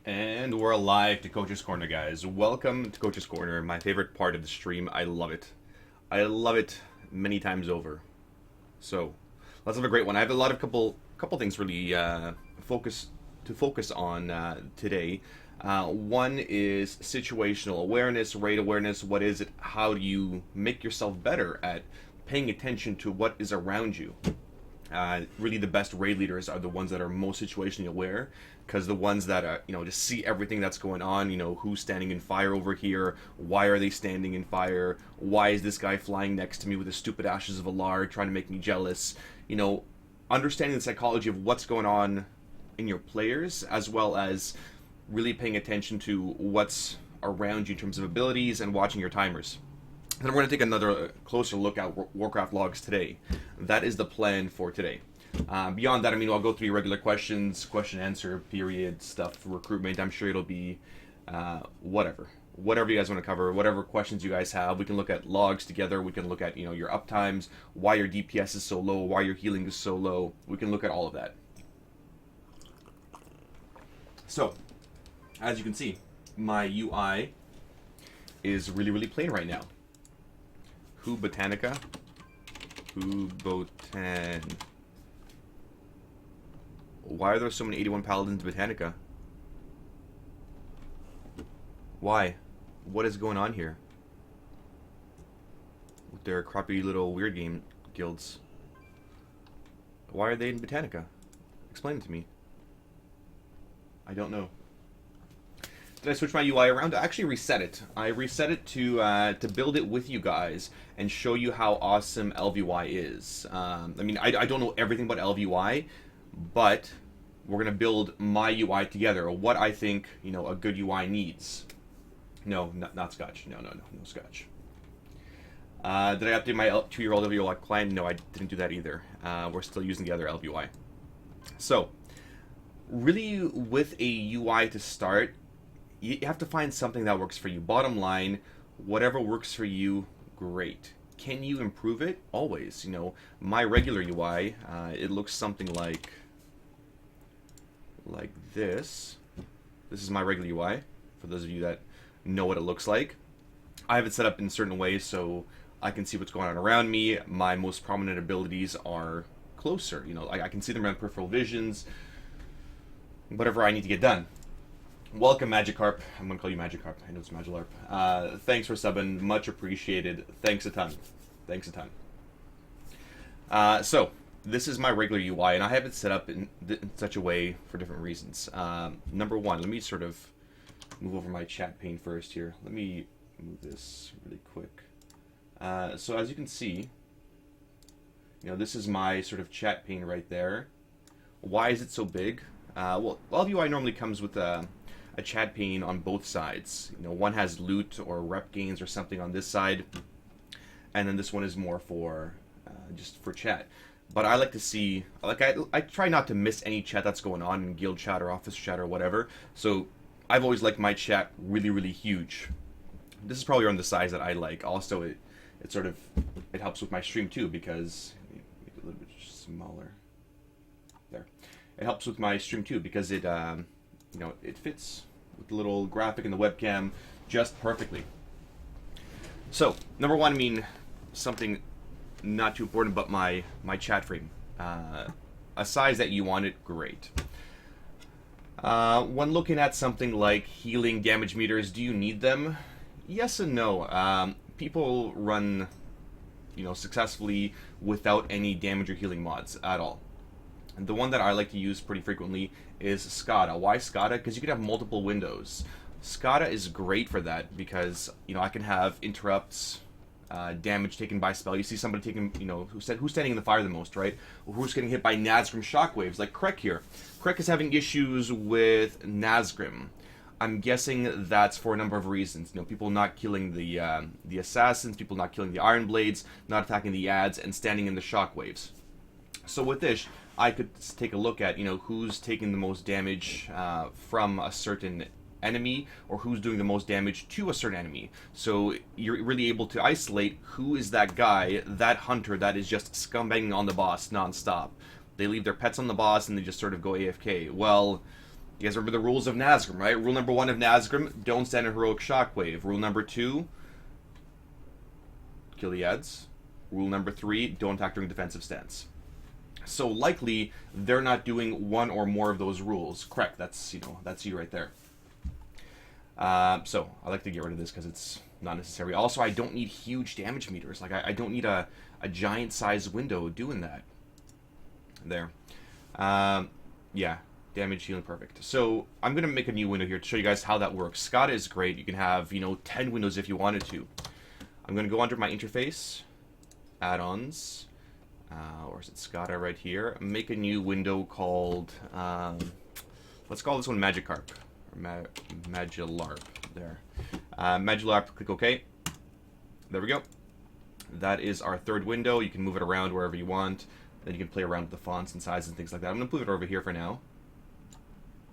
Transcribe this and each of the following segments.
And we're live to Coach's Corner, guys. Welcome to Coach's Corner, my favorite part of the stream. I love it. I love it many times over. So, let's have a great one. I have a lot of couple things really focus on today. One is situational awareness, rate awareness. What is it? How do you make yourself better at paying attention to what is around you? Really, the best raid leaders are the ones that are most situationally aware, because the ones that are, just see everything that's going on. Who's standing in fire over here? Why are they standing in fire? Why is this guy flying next to me with the stupid ashes of a lard trying to make me jealous? Understanding the psychology of what's going on in your players, as well as really paying attention to what's around you in terms of abilities and watching your timers. Then we're going to take another closer look at Warcraft logs today. That is the plan for today. Beyond that, I'll go through your regular questions, question answer period stuff, recruitment. I'm sure it'll be whatever you guys want to cover, whatever questions you guys have. We can look at logs together. We can look at your uptimes, why your DPS is so low, why your healing is so low. We can look at all of that. So, as you can see, my UI is really plain right now. Who Botanica? Who Botan? Why are there so many 81 Paladins Botanica? Why? What is going on here? With their crappy little weird game guilds. Why are they in Botanica? Explain it to me. I don't know. Did I switch my UI around? I actually reset it. I reset it to build it with you guys and show you how awesome ElvUI is. I don't know everything about ElvUI, but we're going to build my UI together, what I think, a good UI needs. No, not Scotch. No Scotch. Did I update my 2-year-old ElvUI client? No, I didn't do that either. We're still using the other ElvUI. So, really, with a UI to start, you have to find something that works for you. Bottom line, whatever works for you, great. Can you improve it? Always. My regular UI, it looks something like this. This is my regular UI, for those of you that know what it looks like. I have it set up in certain ways so I can see what's going on around me. My most prominent abilities are closer. I can see them around peripheral visions, whatever I need to get done. Welcome, Magikarp. I'm going to call you Magikarp. I know it's Magilarp. Thanks for subbing. Much appreciated. Thanks a ton. So, this is my regular UI, and I have it set up in such a way for different reasons. Number one, let me sort of move over my chat pane first here. Let me move this really quick. So, as you can see, this is my sort of chat pane right there. Why is it so big? Well, ElvUI normally comes with a chat pane on both sides. One has loot or rep gains or something on this side, and then this one is more for just for chat. But I like to see, I try not to miss any chat that's going on in guild chat or office chat or whatever. So I've always liked my chat really huge. This is probably around the size that I like. Also, it helps with my stream too, because make it a little bit smaller. There. It helps with my stream too, because it it fits with the little graphic in the webcam just perfectly. So, number one, something not too important, but my chat frame. A size that you want it, great. When looking at something like healing damage meters, do you need them? Yes and no. People run, successfully without any damage or healing mods at all. And the one that I like to use pretty frequently is SCADA. Why SCADA? Because you can have multiple windows. SCADA is great for that because, I can have interrupts, damage taken by spell. You see somebody taking, who's standing in the fire the most, right? Or who's getting hit by Nazgrim shockwaves, like Krek here. Krek is having issues with Nazgrim. I'm guessing that's for a number of reasons. People not killing the assassins, people not killing the Iron Blades, not attacking the ads, and standing in the shockwaves. So with this, I could take a look at, who's taking the most damage from a certain enemy, or who's doing the most damage to a certain enemy. So you're really able to isolate who is that guy, that hunter that is just scumbagging on the boss nonstop. They leave their pets on the boss and they just sort of go AFK. Well, You guys remember the rules of Nazgrim, right? Rule number 1 of Nazgrim, don't stand in heroic shockwave. Rule number 2, kill the ads. Rule number 3, don't attack during defensive stance. So likely they're not doing one or more of those rules. Correct. That's that's you right there. So I like to get rid of this because it's not necessary. Also, I don't need huge damage meters. Like I don't need a giant size window doing that. There. Yeah. Damage healing, perfect. So I'm gonna make a new window here to show you guys how that works. SCADA is great. You can have 10 windows if you wanted to. I'm gonna go under my interface, add-ons. Or is it SCADA right here? Make a new window called, let's call this one Magikarp. Or Magilarp. There. Magilarp, click OK. There we go. That is our third window. You can move it around wherever you want. Then you can play around with the fonts and sizes and things like that. I'm going to move it over here for now.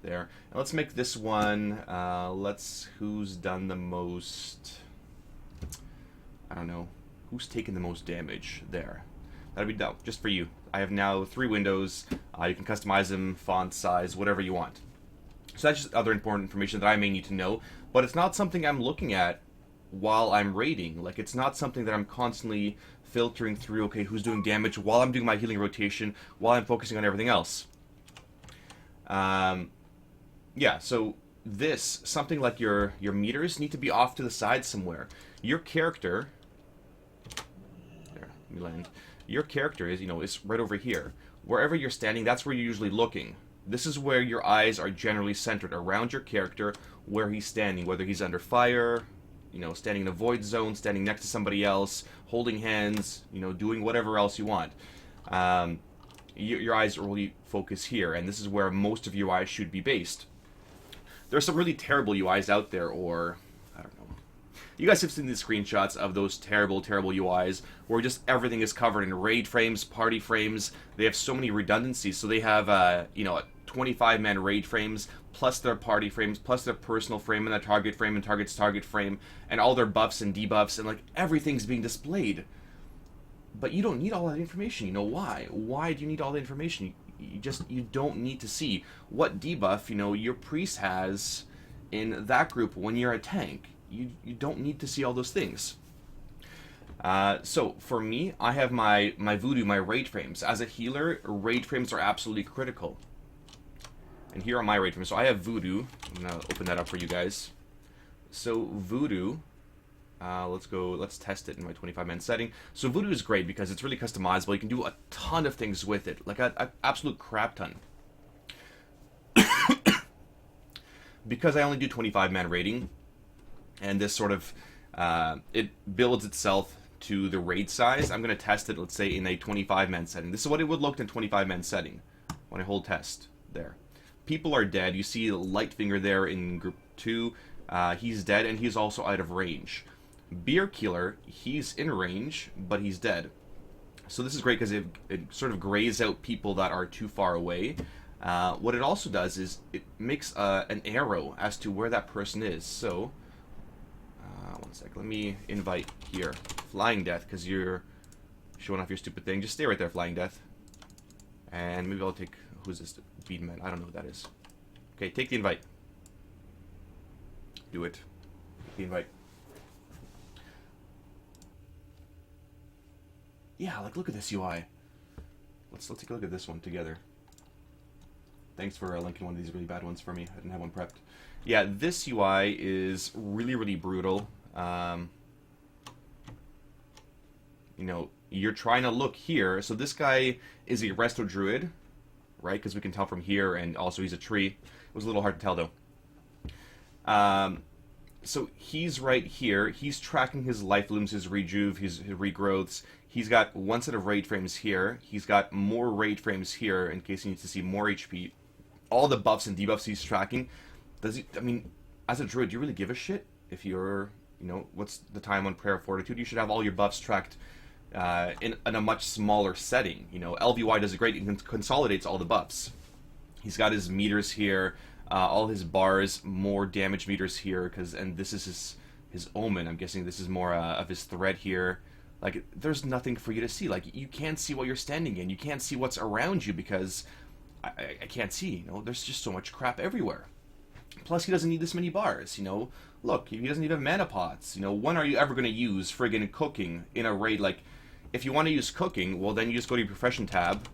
There. And let's make this one, who's done the most, I don't know, who's taken the most damage? There. That'll be done just for you. I have now 3 windows. You can customize them, font size, whatever you want. So that's just other important information that I may need to know, but it's not something I'm looking at while I'm raiding. Like, it's not something that I'm constantly filtering through, okay, who's doing damage while I'm doing my healing rotation, while I'm focusing on everything else. Yeah, so something like your meters need to be off to the side somewhere. Your character, there, let me land. Your character is right over here. Wherever you're standing, that's where you're usually looking. This is where your eyes are generally centered, around your character, where he's standing, whether he's under fire, standing in a void zone, standing next to somebody else, holding hands, doing whatever else you want. Your eyes really focus here, and this is where most of your eyes should be based. There's some really terrible UIs out there, or I don't know. You guys have seen the screenshots of those terrible, terrible UIs where just everything is covered in raid frames, party frames. They have so many redundancies. So they have, 25-man raid frames, plus their party frames, plus their personal frame, and their target frame, and target's target frame, and all their buffs and debuffs, and like everything's being displayed. But you don't need all that information. You know why? Why do you need all the information? You don't need to see what debuff, your priest has in that group when you're a tank. You don't need to see all those things. So for me, I have my voodoo, my raid frames. As a healer, raid frames are absolutely critical. And here are my raid frames. So I have voodoo. I'm gonna open that up for you guys. So voodoo, let's test it in my 25-man setting. So voodoo is great because it's really customizable. You can do a ton of things with it, like an absolute crap ton. Because I only do 25-man raiding, and this sort of, it builds itself to the raid size, I'm going to test it, let's say, in a 25-man setting. This is what it would look in a 25-man setting when I hold test. There. People are dead. You see Lightfinger there in group 2. He's dead, and he's also out of range. Beer Killer, he's in range, but he's dead. So this is great because it sort of grays out people that are too far away. What it also does is it makes an arrow as to where that person is. So, one sec, let me invite here. Flying Death, because you're showing off your stupid thing. Just stay right there, Flying Death. And maybe I'll take, who's this? Beadman, I don't know who that is. Okay, take the invite. Do it. Take the invite. Yeah, like, look at this UI. Let's take a look at this one together. Thanks for linking one of these really bad ones for me. I didn't have one prepped. Yeah, this UI is really, really brutal. You're trying to look here. So this guy is a Resto Druid, right? Because we can tell from here, and also he's a tree. It was a little hard to tell, though. So he's right here. He's tracking his life looms, his rejuve, his regrowths. He's got one set of raid frames here. He's got more raid frames here in case he needs to see more HP. All the buffs and debuffs he's tracking. As a druid, do you really give a shit if you're, what's the time on Prayer of Fortitude? You should have all your buffs tracked in a much smaller setting. ElvUI does it great. It consolidates all the buffs. He's got his meters here, all his bars, more damage meters here, and this is his omen. I'm guessing this is more of his thread here. Like, there's nothing for you to see. Like, you can't see what you're standing in. You can't see what's around you because I can't see, there's just so much crap everywhere. Plus, he doesn't need this many bars, Look, he doesn't even have mana pots, When are you ever going to use friggin' cooking in a raid? Like, if you want to use cooking, well, then you just go to your profession tab,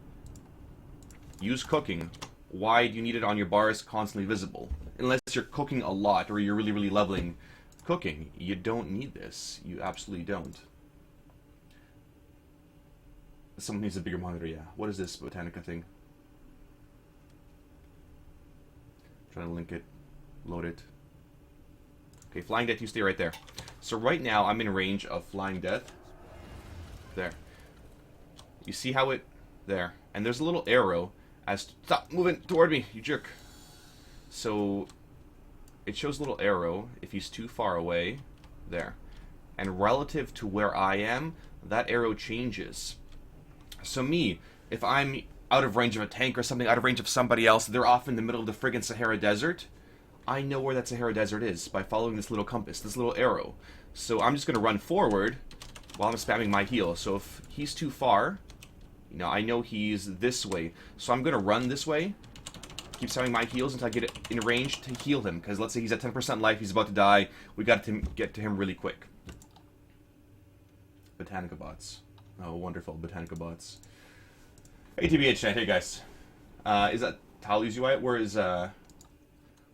use cooking. Why do you need it on your bars constantly visible? Unless you're cooking a lot or you're really, really leveling cooking. You don't need this. You absolutely don't. Someone needs a bigger monitor, yeah. What is this Botanica thing? Trying to link it. Load it. Okay, Flying Death, you stay right there. So right now, I'm in range of Flying Death. There. You see how it... There. And there's a little arrow as... Stop moving toward me, you jerk. So, it shows a little arrow if he's too far away. There. And relative to where I am, that arrow changes. So me, if I'm out of range of a tank or something, out of range of somebody else, they're off in the middle of the friggin' Sahara Desert, I know where that Sahara Desert is by following this little compass, this little arrow. So I'm just going to run forward while I'm spamming my heal. So if he's too far, I know he's this way. So I'm going to run this way, keep spamming my heals until I get in range to heal him. Because let's say he's at 10% life, he's about to die. We got to get to him really quick. Botanica bots. Oh, wonderful. Botanica bots. Hey, TBH Chat. Hey, guys. Is that Tali's UI? Where is,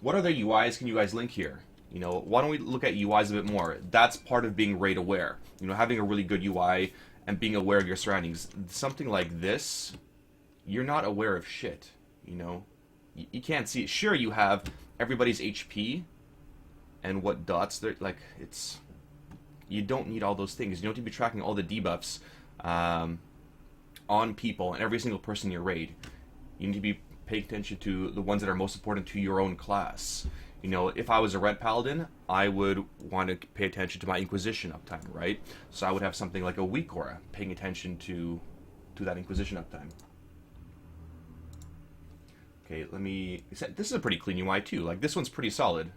what other UIs can you guys link here? Why don't we look at UIs a bit more? That's part of being raid aware. Having a really good UI and being aware of your surroundings. Something like this, you're not aware of shit, You can't see it. Sure, you have everybody's HP and what dots they're, like, it's... You don't need all those things. You don't need to be tracking all the debuffs on people and every single person in your raid. You need to be paying attention to the ones that are most important to your own class. If I was a red paladin, I would want to pay attention to my Inquisition uptime, right? So I would have something like a WeakAuras paying attention to that Inquisition uptime. Okay, let me... This is a pretty clean UI too. Like, this one's pretty solid.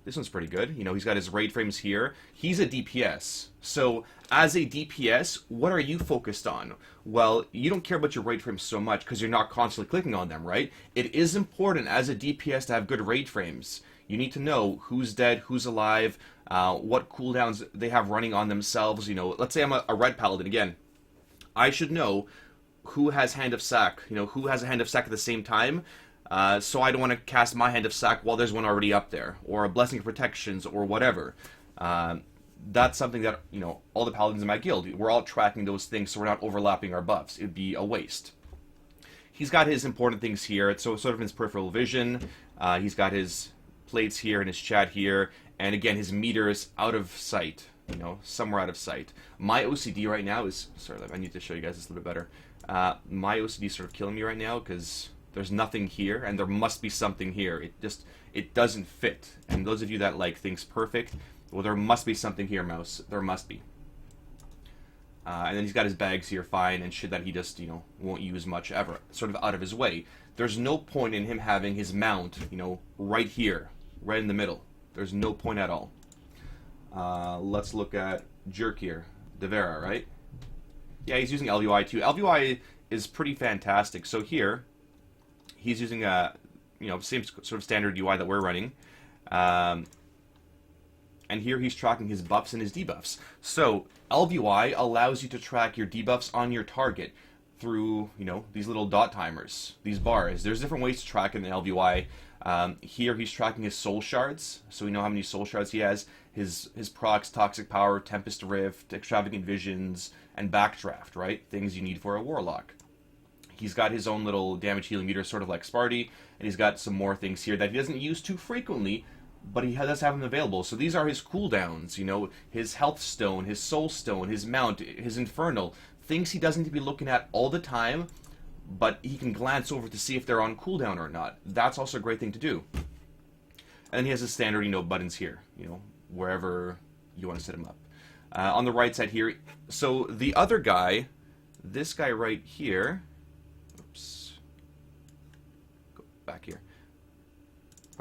This one's pretty good. He's got his raid frames here. He's a DPS. So, as a DPS, what are you focused on? Well, you don't care about your raid frames so much because you're not constantly clicking on them, right? It is important as a DPS to have good raid frames. You need to know who's dead, who's alive, what cooldowns they have running on themselves. Let's say I'm a red paladin again. I should know who has Hand of Sack, who has a Hand of Sack at the same time. So I don't want to cast my Hand of Sack while there's one already up there, or a Blessing of Protections, or whatever. That's something that, all the paladins in my guild, we're all tracking those things so we're not overlapping our buffs. It'd be a waste. He's got his important things here. It's sort of his peripheral vision. He's got his plates here and his chat here. And again, his meters out of sight, somewhere out of sight. My OCD right now is... Sorry, I need to show you guys this a little bit better. My OCD is sort of killing me right now because... There's nothing here, and there must be something here. It doesn't fit. And those of you that like things perfect, well, there must be something here, mouse. There must be. And then he's got his bags here, fine, and shit that he just, won't use much ever. Sort of out of his way. There's no point in him having his mount, right here, right in the middle. There's no point at all. Let's look at Jerk here. Devera, right? Yeah, he's using ElvUI too. ElvUI is pretty fantastic. So here... He's using a, same sort of standard UI that we're running. And here he's tracking his buffs and his debuffs. So, ElvUI allows you to track your debuffs on your target through, these little dot timers, these bars. There's different ways to track in the ElvUI. Here he's tracking his soul shards, so we know how many soul shards he has. His procs, Toxic Power, Tempest Rift, Extravagant Visions, and Backdraft, right? Things you need for a Warlock. He's got his own little damage healing meter, sort of like Sparty, and he's got some more things here that he doesn't use too frequently, but he does have them available. So these are his cooldowns, his health stone, his soul stone, his mount, his infernal, things he doesn't need to be looking at all the time, but he can glance over to see if they're on cooldown or not. That's also a great thing to do. And then he has his standard, buttons here, wherever you want to set him up. On the right side here, so the other guy, this guy right here, back here.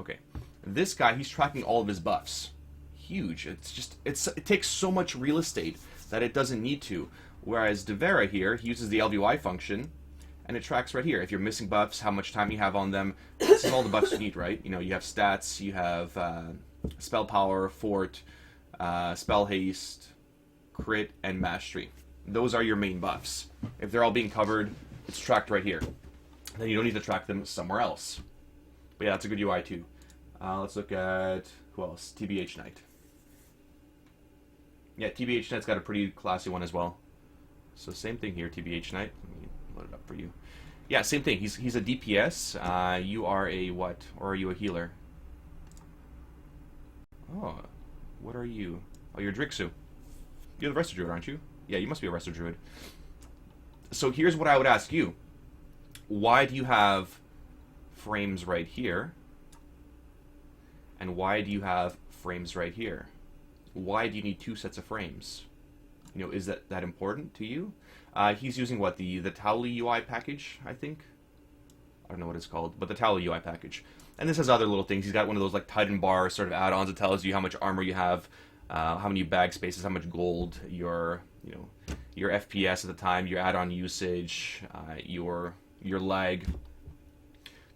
Okay. This guy, he's tracking all of his buffs. Huge. It takes so much real estate that it doesn't need to. Whereas Devera here, he uses the ElvUI function, and it tracks right here. If you're missing buffs, how much time you have on them. This is all the buffs you need, right? You know, you have stats, you have spell power, fort, spell haste, crit, and mastery. Those are your main buffs. If they're all being covered, it's tracked right here. Then you don't need to track them somewhere else. But yeah, that's a good UI too. Let's look at, who else? TBH Knight. Yeah, TBH Knight's got a pretty classy one as well. So same thing here, TBH Knight. Let me load it up for you. Yeah, same thing. He's a DPS. You are a what? Or are you a healer? Oh, what are you? Oh, you're Drixu. You're the Resto Druid, aren't you? Yeah, you must be a Resto Druid. So here's what I would ask you. Why do you have frames right here? And why do you have frames right here? Why do you need two sets of frames? You know, is that important to you? He's using what, the Towley UI package, I think? I don't know what it's called, but the Towley UI package. And this has other little things. He's got one of those like Titan bar sort of add-ons that tells you how much armor you have, how many bag spaces, how much gold, your FPS at the time, your add-on usage, your lag.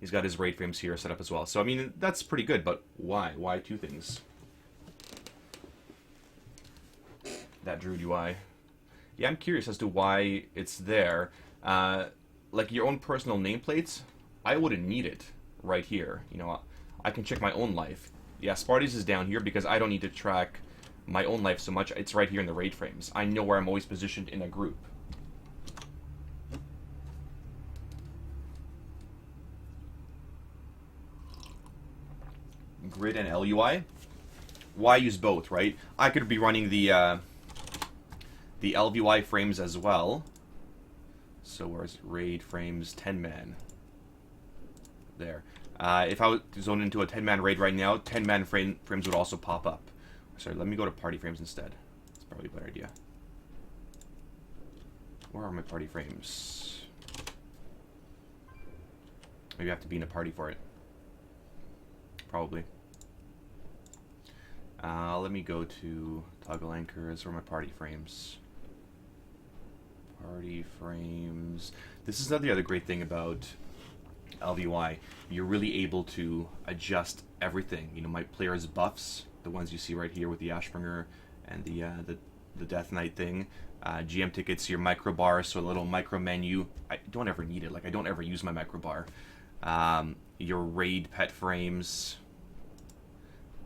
He's got his raid frames here set up as well. So I mean, that's pretty good, but why? Why two things? That Druid UI. Yeah, I'm curious as to why it's there. Like your own personal nameplates, I wouldn't need it right here. You know, I can check my own life. Yeah, Sparty's is down here because I don't need to track my own life so much. It's right here in the raid frames. I know where I'm always positioned in a group. Grid and ElvUI. Why use both, right? I could be running the ElvUI frames as well. So where's raid frames 10-man? There. If I was zoned into a 10-man raid right now, 10-man frames would also pop up. Sorry, let me go to party frames instead. That's probably a better idea. Where are my party frames? Maybe I have to be in a party for it. Probably. Let me go to toggle anchors. Where are my party frames? Party frames. This is the other great thing about ElvUI. You're really able to adjust everything. You know, my players' buffs, the ones you see right here with the Ashbringer and the Death Knight thing. GM tickets, your micro bar, so a little micro menu. I don't ever need it. Like, I don't ever use my micro bar. Your raid pet frames.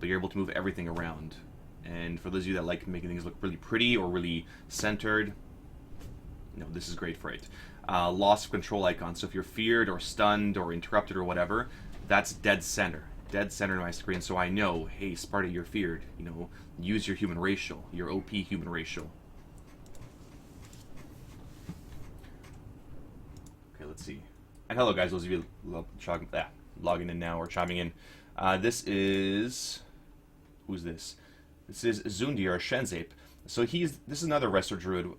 But you're able to move everything around. And for those of you that like making things look really pretty or really centered, you know, this is great for it. Loss of control icon. So if you're feared or stunned or interrupted or whatever, that's dead center. Dead center in my screen, so I know, hey, Sparta, you're feared. You know, use your human racial, your OP human racial. Okay, let's see. And hello, guys, those of you logging in now or chiming in. This is... Who's this? This is Zundi or Shenzape. So this is another Resto Druid.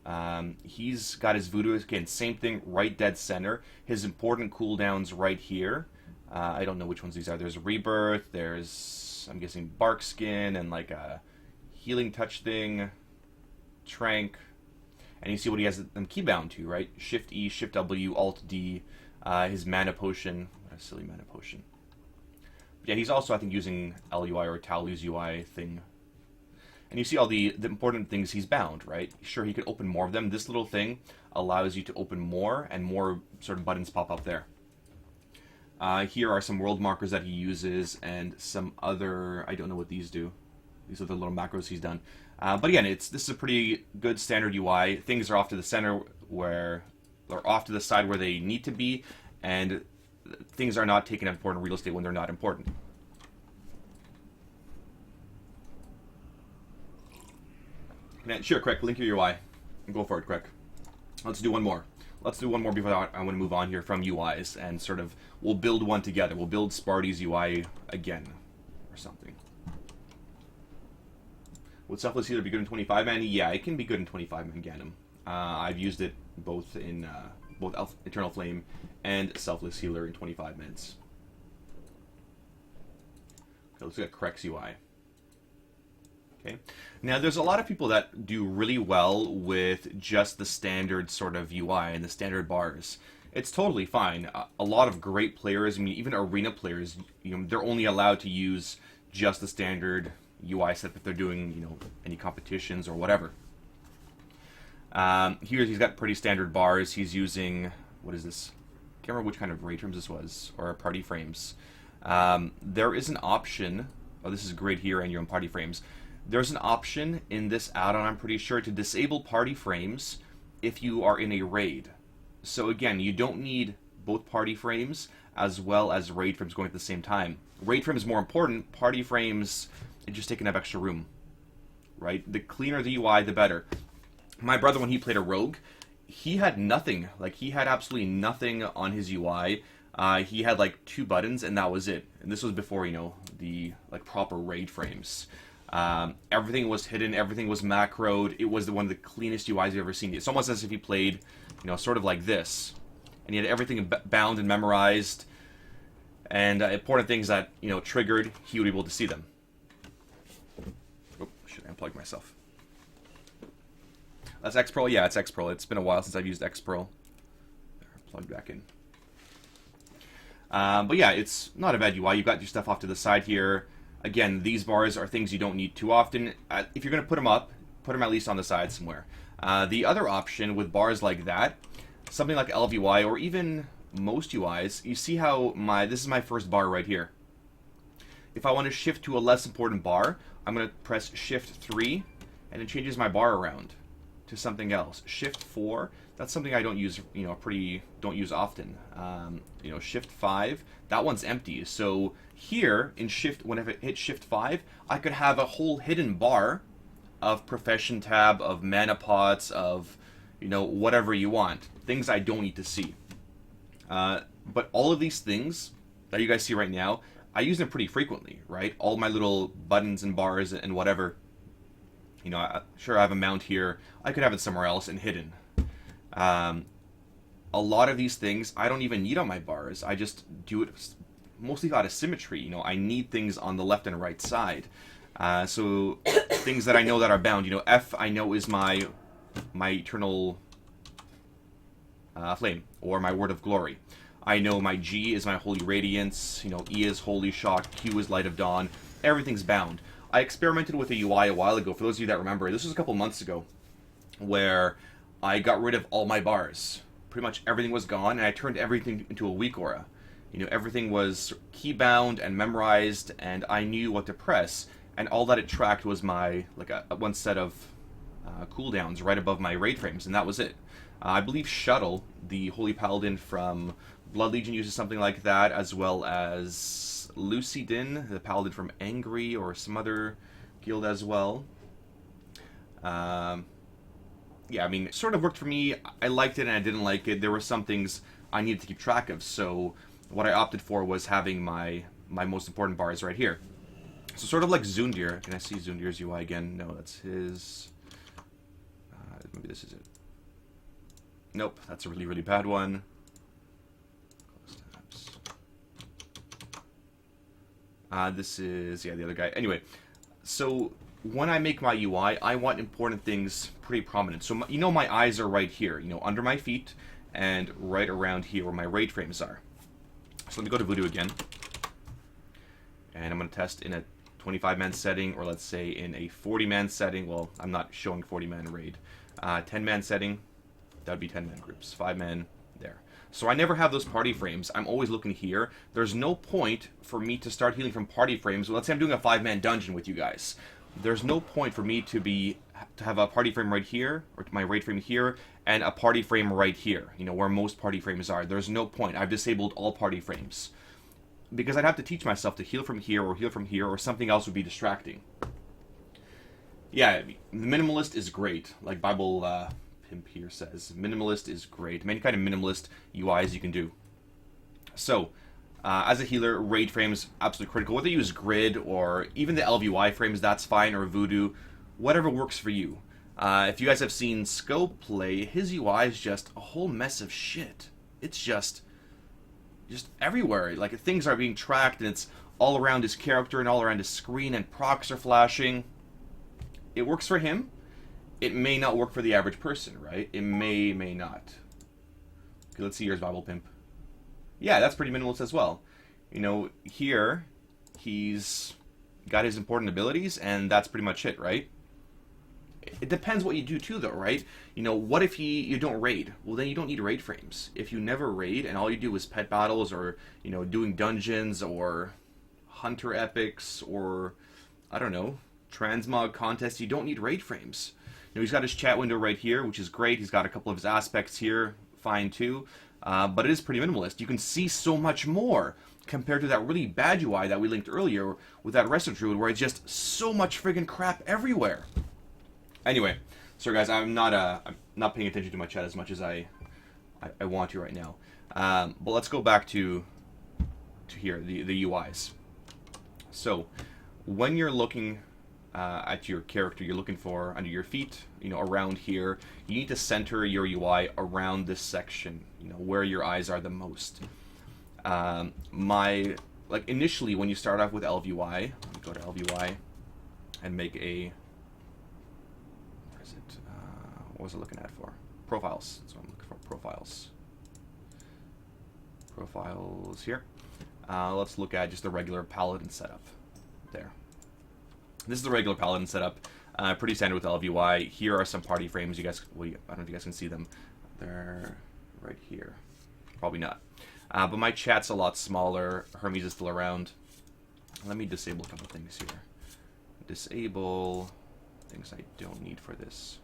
He's got his Voodoo, again, same thing, right dead center. His important cooldowns right here. I don't know which ones these are. There's Rebirth, there's, I'm guessing, Bark Skin, and like a Healing Touch thing, Trank. And you see what he has them keybound to, right? Shift E, Shift W, Alt D, his Mana Potion. What a silly Mana Potion. But yeah, he's also, I think, using ElvUI or Towley's UI thing. And you see all the important things he's bound, right? Sure, he could open more of them. This little thing allows you to open more, and more sort of buttons pop up there. Here are some world markers that he uses, and some other, I don't know what these do. These are the little macros he's done. But again, this is a pretty good standard UI. Things are off to the center or off to the side where they need to be, and things are not taking up important real estate when they're not important. Sure, Craig, link your UI. Go for it, Craig. Let's do one more. Let's do one more before I want to move on here from UIs, and sort of, we'll build one together. We'll build Sparty's UI again, or something. Would Selfless Healer be good in 25-man? Yeah, it can be good in 25-man Ganem. I've used it both in both Eternal Flame and Selfless Healer in 25-mans. Okay, let's look at Craig's UI. Okay. Now, there's a lot of people that do really well with just the standard sort of UI and the standard bars. It's totally fine. A lot of great players, I mean, even arena players, they're only allowed to use just the standard UI setup if they're doing, any competitions or whatever. Here he's got pretty standard bars. He's using, what is this? Can't remember which kind of raid frames this was, or party frames. There is an option, this is grid here and your own party frames. There's an option in this add-on, I'm pretty sure, to disable party frames if you are in a raid. So again, you don't need both party frames as well as raid frames going at the same time. Raid frame is more important. Party frames, it just taking up extra room, right? The cleaner the UI, the better. My brother, when he played a rogue, he had nothing. Like, he had absolutely nothing on his UI. He had like 2 buttons and that was it. And this was before, the proper raid frames. Everything was hidden, everything was macroed. It was one of the cleanest UIs you've ever seen. It's almost as if he played, sort of like this. And he had everything bound and memorized. And important things that, triggered, he would be able to see them. Oh, should I unplug myself? That's Xprol? Yeah, it's Xprol. It's been a while since I've used Xprol. Plug back in. But yeah, it's not a bad UI. You've got your stuff off to the side here. Again, these bars are things you don't need too often. If you're going to put them up, put them at least on the side somewhere. The other option with bars like that, something like ElvUI or even most UIs, you see how this is my first bar right here. If I want to shift to a less important bar, I'm going to press Shift 3 and it changes my bar around to something else. Shift 4, that's something I don't use, don't use often. Shift 5, that one's empty. So here in whenever I hit Shift 5, I could have a whole hidden bar of profession tab, of mana pots, of, whatever you want. Things I don't need to see. But all of these things that you guys see right now, I use them pretty frequently, right? All my little buttons and bars and whatever. Sure, I have a mount here. I could have it somewhere else and hidden. A lot of these things I don't even need on my bars. I just do it mostly out of symmetry. I need things on the left and right side. So things that I know that are bound. F I know is my eternal flame, or my word of glory. I know my G is my holy radiance. E is holy shock. Q is light of dawn. Everything's bound. I experimented with a UI a while ago. For those of you that remember, this was a couple months ago, where I got rid of all my bars. Pretty much everything was gone, and I turned everything into a WeakAura. Everything was key bound and memorized, and I knew what to press, and all that it tracked was my one set of cooldowns right above my raid frames, and that was it. I believe Shuttle, the Holy Paladin from Blood Legion, uses something like that, as well as Lucy Din, the Paladin from Angry, or some other guild as well. Yeah, I mean, it sort of worked for me. I liked it and I didn't like it. There were some things I needed to keep track of, so what I opted for was having my most important bars right here. So sort of like Zundir. Can I see Zundir's UI again? No, that's his... maybe this is it. Nope, that's a really, really bad one. This is, yeah, the other guy. Anyway, so when I make my UI, I want important things pretty prominent. So, my eyes are right here, under my feet, and right around here where my raid frames are. So let me go to Voodoo again. And I'm going to test in a 25-man setting, or let's say in a 40-man setting. Well, I'm not showing 40-man raid. 10-man setting, that would be 10-man groups. 5-man, there. So I never have those party frames. I'm always looking here. There's no point for me to start healing from party frames. Well, let's say I'm doing a 5-man dungeon with you guys. There's no point for me to have a party frame right here, or my raid frame here, and a party frame right here, where most party frames are. There's no point. I've disabled all party frames. Because I'd have to teach myself to heal from here, or something else would be distracting. Yeah, the minimalist is great. Like Bible Pimp here says, minimalist is great. Many kind of minimalist UIs you can do. So, as a healer, raid frames, absolutely critical. Whether you use grid or even the ElvUI frames, that's fine, or Voodoo, whatever works for you. If you guys have seen Scope play, his UI is just a whole mess of shit. It's just everywhere. Like, things are being tracked, and it's all around his character and all around his screen, and procs are flashing. It works for him. It may not work for the average person, right? It may not. Okay, let's see, here's Bible Pimp. Yeah, that's pretty minimalist as well. You know, here, he's got his important abilities, and that's pretty much it, right? It depends what you do too, though, right? You know, what if you don't raid? Well, then you don't need raid frames. If you never raid and all you do is pet battles, or, you know, doing dungeons or hunter epics, or I don't know, transmog contests, you don't need raid frames. You know, he's got his chat window right here, which is great. He's got a couple of his aspects here, fine too. But it is pretty minimalist. You can see so much more compared to that really bad UI that we linked earlier with that Resto Druid, where it's just so much friggin' crap everywhere. Anyway, sorry guys, I'm not paying attention to my chat as much as I want to right now. But let's go back to here, the UIs. So when you're looking at your character, you're looking for under your feet, you know, around here, you need to center your UI around this section, you know, where your eyes are the most. Initially when you start off with ElvUI, go to ElvUI and make a, what was I looking at for? Profiles. That's what I'm looking for. Profiles. Profiles here. Let's look at just the regular paladin setup. There. This is the regular paladin setup. Pretty standard with ElvUI. Here are some party frames. You guys, well, I don't know if you guys can see them. They're right here. Probably not. But my chat's a lot smaller. Hermes is still around. Let me disable a couple things here. Disable things I don't need for this.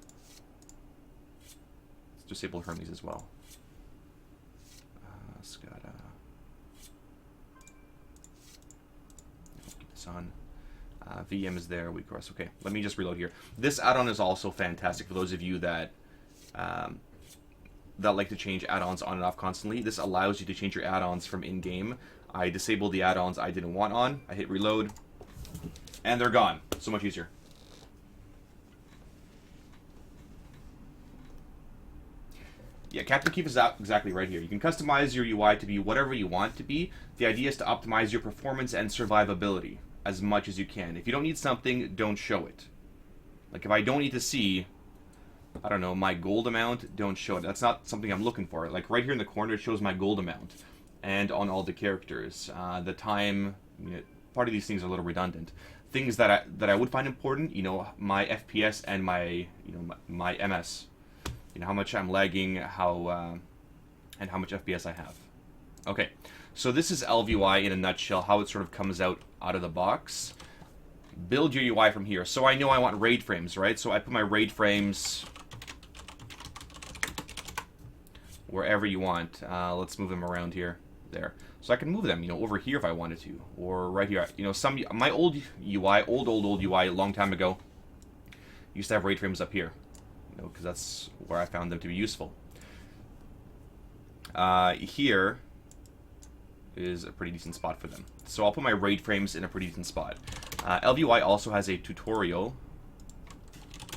Disable Hermes as well. SCADA. Keep this on. VM is there. WeakAuras. Okay, let me just reload here. This add-on is also fantastic for those of you that that like to change add-ons on and off constantly. This allows you to change your add-ons from in-game. I disabled the add-ons I didn't want on. I hit reload, and they're gone. So much easier. Yeah, Captain Keep is exactly right here. You can customize your UI to be whatever you want it to be. The idea is to optimize your performance and survivability as much as you can. If you don't need something, don't show it. Like if I don't need to see, I don't know, my gold amount, don't show it. That's not something I'm looking for. Like right here in the corner, it shows my gold amount. And on all the characters. The time, you know, part of these things are a little redundant. Things that I would find important, you know, my FPS and my, you know, my MS. You know, how much I'm lagging, and how much FPS I have. Okay, so this is ElvUI in a nutshell, how it sort of comes out of the box. Build your UI from here. So I know I want raid frames, right? So I put my raid frames wherever you want. Let's move them around here. There. So I can move them, you know, over here if I wanted to, or right here. You know, my old UI, old UI, a long time ago, used to have raid frames up here. You know, because that's where I found them to be useful. Here is a pretty decent spot for them. So I'll put my raid frames in a pretty decent spot. ElvUI also has a tutorial.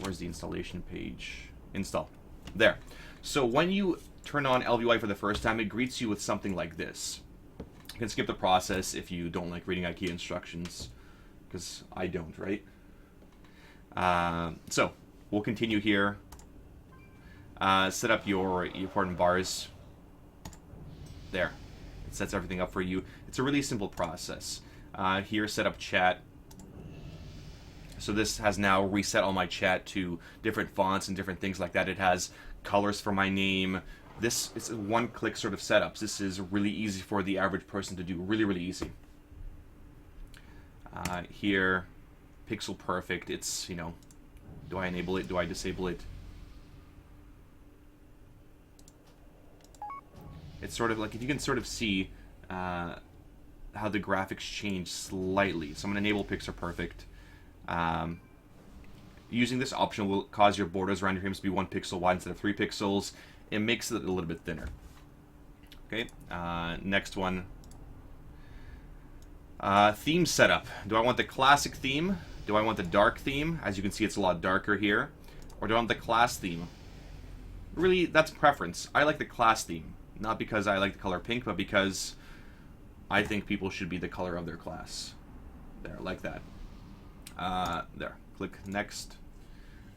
Where's the installation page? Install. There. So when you turn on ElvUI for the first time, it greets you with something like this. You can skip the process if you don't like reading IKEA instructions, because I don't, right? So we'll continue here. Set up your important bars. There. It sets everything up for you. It's a really simple process. Here, set up chat. So this has now reset all my chat to different fonts and different things like that. It has colors for my name. This is a one-click sort of setups. This is really easy for the average person to do. Really, really easy. Here, pixel perfect. It's, you know, do I enable it? Do I disable it? It's sort of like, if you can sort of see how the graphics change slightly. So I'm going to enable pixel perfect. Using this option will cause your borders around your frames to be 1 pixel wide instead of 3 pixels. It makes it a little bit thinner. Okay, next one. Theme setup. Do I want the classic theme? Do I want the dark theme? As you can see, it's a lot darker here. Or do I want the class theme? Really, that's preference. I like the class theme. Not because I like the color pink, but because I think people should be the color of their class. There, like that. There. Click next.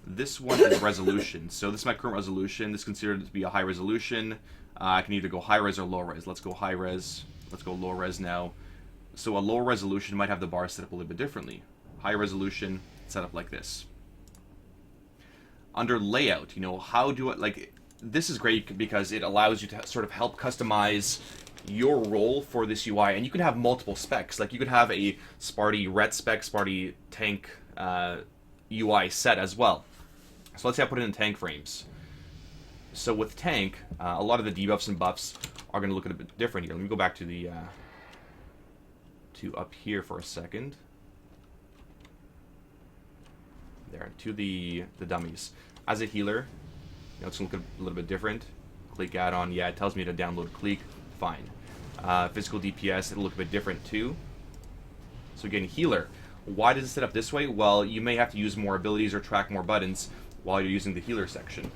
This one is resolution. So this is my current resolution. This is considered to be a high resolution. I can either go high res or low res. Let's go high res. Let's go low res now. So a low resolution might have the bar set up a little bit differently. High resolution set up like this. Under layout, how do it, like, this is great because it allows you to sort of help customize your role for this UI, and you can have multiple specs. Like, you could have a Sparty ret spec, Sparty tank UI set as well. So let's say I put it in tank frames. So with tank, a lot of the debuffs and buffs are going to look a bit different here. Let me go back to the to up here for a second. There, to the dummies. As a healer, it's going to look a little bit different. Click add-on, yeah, it tells me to download Click, fine. Physical DPS, it'll look a bit different too. So again, healer. Why does it set up this way? Well, you may have to use more abilities or track more buttons while you're using the healer section.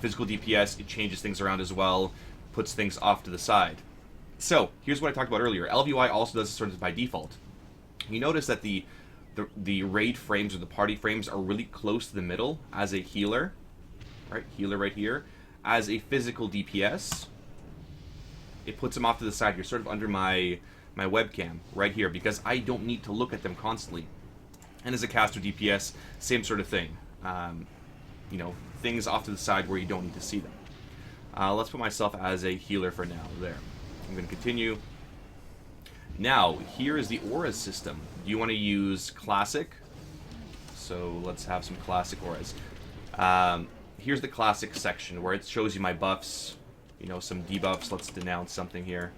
Physical DPS, it changes things around as well, puts things off to the side. So, here's what I talked about earlier. ElvUI also does this sort of by default. You notice that the raid frames or the party frames are really close to the middle as a healer. Right, healer right here. As a physical DPS, it puts them off to the side. You're sort of under my webcam right here because I don't need to look at them constantly. And as a caster DPS, same sort of thing. Things off to the side where you don't need to see them. Let's put myself as a healer for now. There. I'm going to continue. Now, here is the auras system. Do you want to use classic? So let's have some classic auras. Here's the classic section where it shows you my buffs, some debuffs. Let's denounce something here.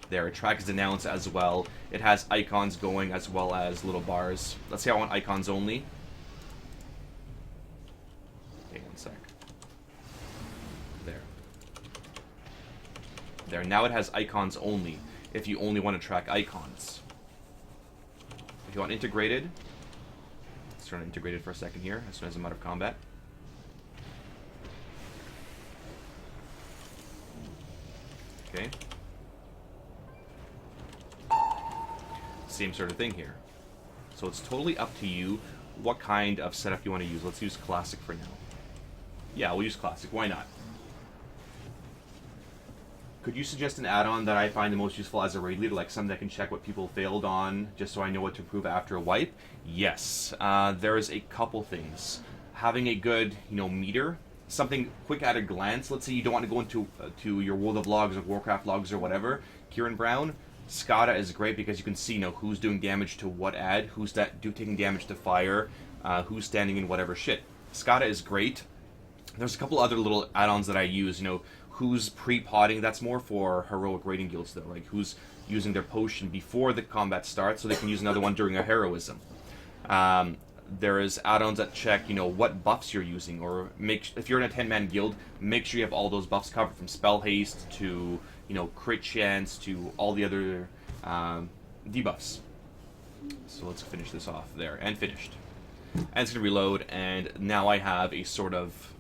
There, it tracks denounce as well. It has icons going as well as little bars. Let's say I want icons only. Okay, one sec. There, now it has icons only if you only want to track icons. If you want integrated, let's turn on integrated for a second here as soon as I'm out of combat. Okay. Same sort of thing here. So it's totally up to you what kind of setup you want to use. Let's use classic for now. Yeah, we'll use classic. Why not? Could you suggest an add-on that I find the most useful as a raid leader, like something that can check what people failed on, just so I know what to improve after a wipe? Yes. There's a couple things. Having a good, meter, something quick at a glance. Let's say you don't want to go into to your World of Logs or Warcraft logs or whatever. Kieran Brown, SCADA is great because you can see, who's doing damage to what ad, who's taking damage to fire, who's standing in whatever shit. SCADA is great. There's a couple other little add-ons that I use, who's pre-potting. That's more for heroic raiding guilds though, like who's using their potion before the combat starts so they can use another one during a heroism. There is add-ons that check, what buffs you're using, or if you're in a 10-man guild, make sure you have all those buffs covered, from spell haste to, crit chance to all the other debuffs. So let's finish this off there, and finished. And it's going to reload, and now I have a sort of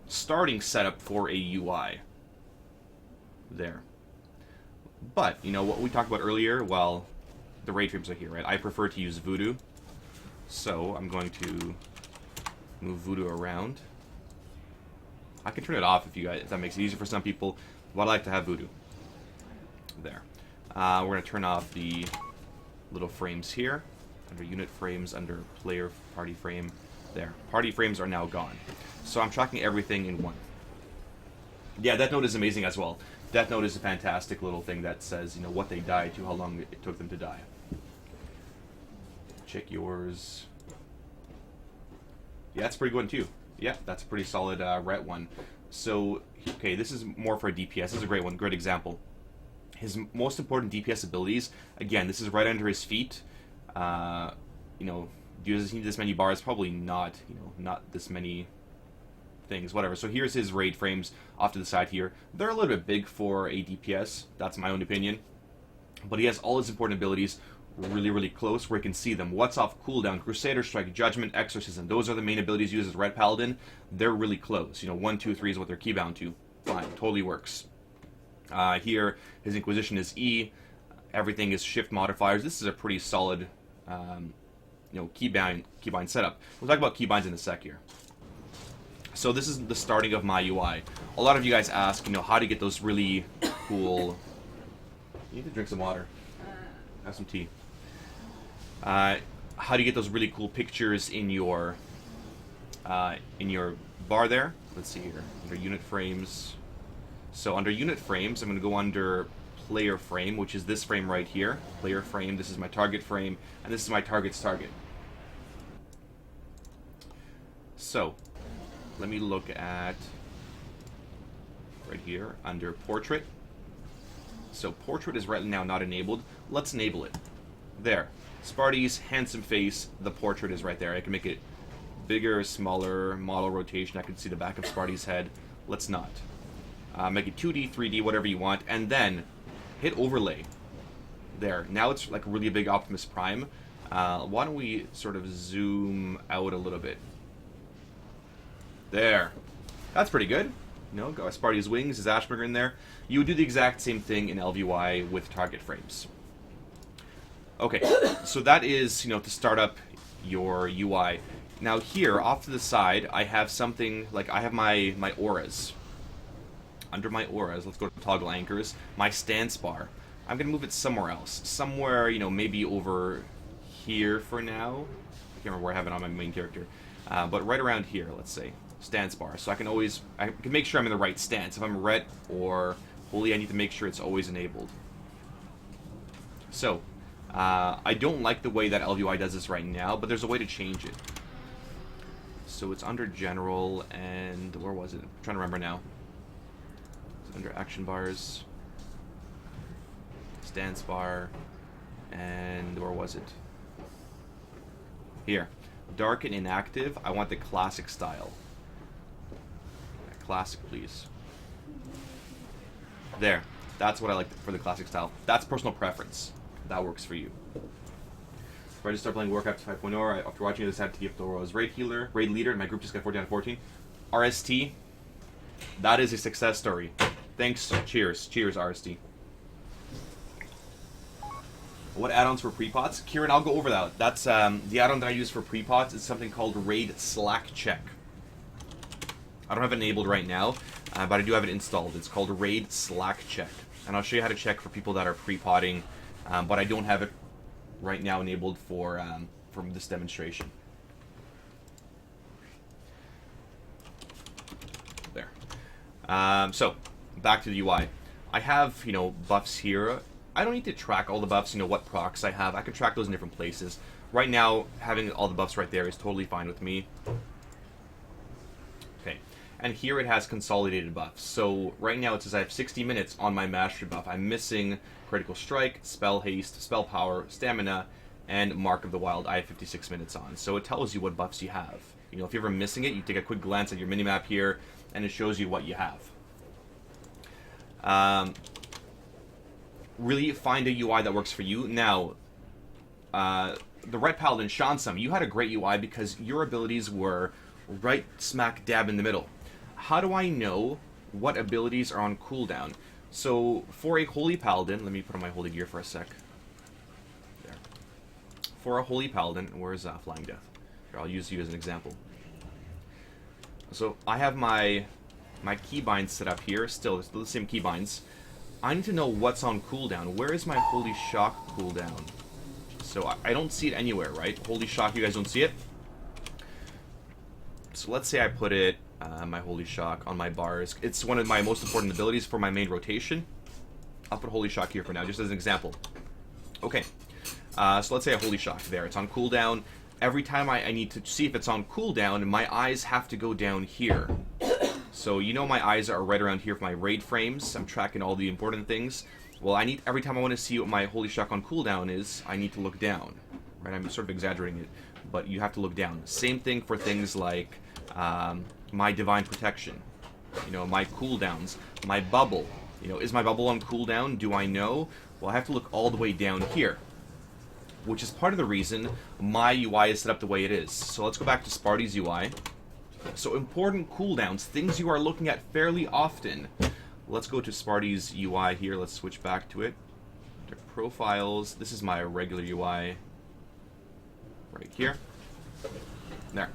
starting setup for a UI. There. But, what we talked about earlier, well, the raid frames are here, right? I prefer to use Voodoo. So, I'm going to move Voodoo around. I can turn it off if that makes it easier for some people, but I like to have Voodoo. There. We're going to turn off the little frames here. Under unit frames, under player party frame. There. Party frames are now gone. So I'm tracking everything in one. Yeah, Death Note is amazing as well. Death Note is a fantastic little thing that says, what they died to, how long it took them to die. Check yours. Yeah, that's a pretty good one too. Yeah, that's a pretty solid ret one. So, okay, this is more for a DPS. This is a great one, great example. His most important DPS abilities, again, this is right under his feet. Does he need this many bars? Probably not, not this many things, whatever. So here's his raid frames off to the side here. They're a little bit big for a DPS, that's my own opinion. But he has all his important abilities really, really close where you can see them. What's off cooldown? Crusader Strike, Judgment, Exorcism. Those are the main abilities used as Red Paladin. They're really close. 1, 2, 3 is what they're keybound to. Fine, totally works. Here, his Inquisition is E. Everything is shift modifiers. This is a pretty solid, keybind setup. We'll talk about keybinds in a sec here. So this is the starting of my UI. A lot of you guys ask, how to get those really cool... You need to drink some water. Have some tea. How do you get those really cool pictures in your bar there? Let's see here. Under unit frames. So under unit frames, I'm going to go under player frame, which is this frame right here. Player frame, this is my target frame, and this is my target's target. So, let me look at right here under portrait. So portrait is right now not enabled. Let's enable it. There. Sparty's handsome face, the portrait is right there. I can make it bigger, smaller, model rotation. I can see the back of Sparty's head. Let's not. Make it 2D, 3D, whatever you want, and then hit overlay. There. Now it's like really a big Optimus Prime. Why don't we sort of zoom out a little bit? There. That's pretty good. Got Sparty's wings, his Asperger in there. You would do the exact same thing in ElvUI with target frames. Okay, so that is, to start up your UI. Now here, off to the side, I have something, like I have my auras. Under my auras, let's go to toggle anchors, my stance bar. I'm going to move it somewhere else. Somewhere, maybe over here for now. I can't remember where I have it on my main character. But right around here, let's say. Stance bar. So I can make sure I'm in the right stance. If I'm red or holy, I need to make sure it's always enabled. So, I don't like the way that ElvUI does this right now, but there's a way to change it. So it's under general, and where was it? I'm trying to remember now. It's under action bars, stance bar, and where was it? Here. Dark and inactive, I want the classic style. Classic, please. There. That's what I like for the classic style. That's personal preference. That works for you. Before I just start playing Warcraft 5.0, after watching this, I had to give Thor as raid leader, and my group just got 14 out of 14. RST, that is a success story. Thanks. Cheers. Cheers, RST. What add-ons for pre-pots? Kieran, I'll go over that. That's the add-on that I use for pre-pots is something called Raid Slack Check. I don't have it enabled right now, but I do have it installed. It's called Raid Slack Check. And I'll show you how to check for people that are pre-potting, but I don't have it right now enabled for this demonstration. There. So, back to the UI. I have, buffs here. I don't need to track all the buffs, what procs I have. I can track those in different places. Right now, having all the buffs right there is totally fine with me. Okay. And here it has consolidated buffs. So right now it says I have 60 minutes on my mastery buff. I'm missing critical strike, spell haste, spell power, stamina, and mark of the wild. I have 56 minutes on. So it tells you what buffs you have. If you're ever missing it, you take a quick glance at your minimap here, and it shows you what you have. Really find a UI that works for you. Now, the Red Paladin, Shansum, you had a great UI because your abilities were right smack dab in the middle. How do I know what abilities are on cooldown? So, for a Holy Paladin, let me put on my Holy Gear for a sec. There. For a Holy Paladin, where's Flying Death? Here, I'll use you as an example. So, I have my keybinds set up here, still the same keybinds. I need to know what's on cooldown. Where is my Holy Shock cooldown? So I don't see it anywhere, right? Holy Shock, you guys don't see it? So let's say I put it, my Holy Shock, on my bars. It's one of my most important abilities for my main rotation. I'll put Holy Shock here for now, just as an example. Okay, so let's say a Holy Shock there. It's on cooldown. Every time I need to see if it's on cooldown, my eyes have to go down here. So my eyes are right around here for my raid frames. I'm tracking all the important things. Well, every time I want to see what my Holy Shock on cooldown is, I need to look down. Right? I'm sort of exaggerating it, but you have to look down. Same thing for things like my Divine Protection, my cooldowns, my bubble. Is my bubble on cooldown? Do I know? Well, I have to look all the way down here, which is part of the reason my UI is set up the way it is. So let's go back to Sparty's UI. So important cooldowns, things you are looking at fairly often. Let's go to Sparty's UI here. Let's switch back to it. To profiles. This is my regular UI. Right here. There.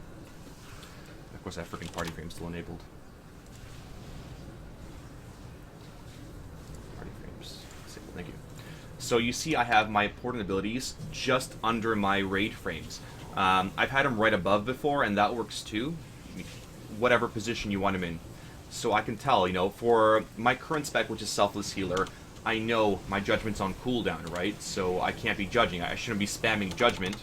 course, I have freaking party frame still enabled. Party frames. Disable, thank you. So you see I have my important abilities just under my raid frames. I've had them right above before, and that works too. Whatever position you want them in. So I can tell, you know, for my current spec, which is Selfless Healer, I know my Judgment's on cooldown, right? So I can't be judging. I shouldn't be spamming Judgment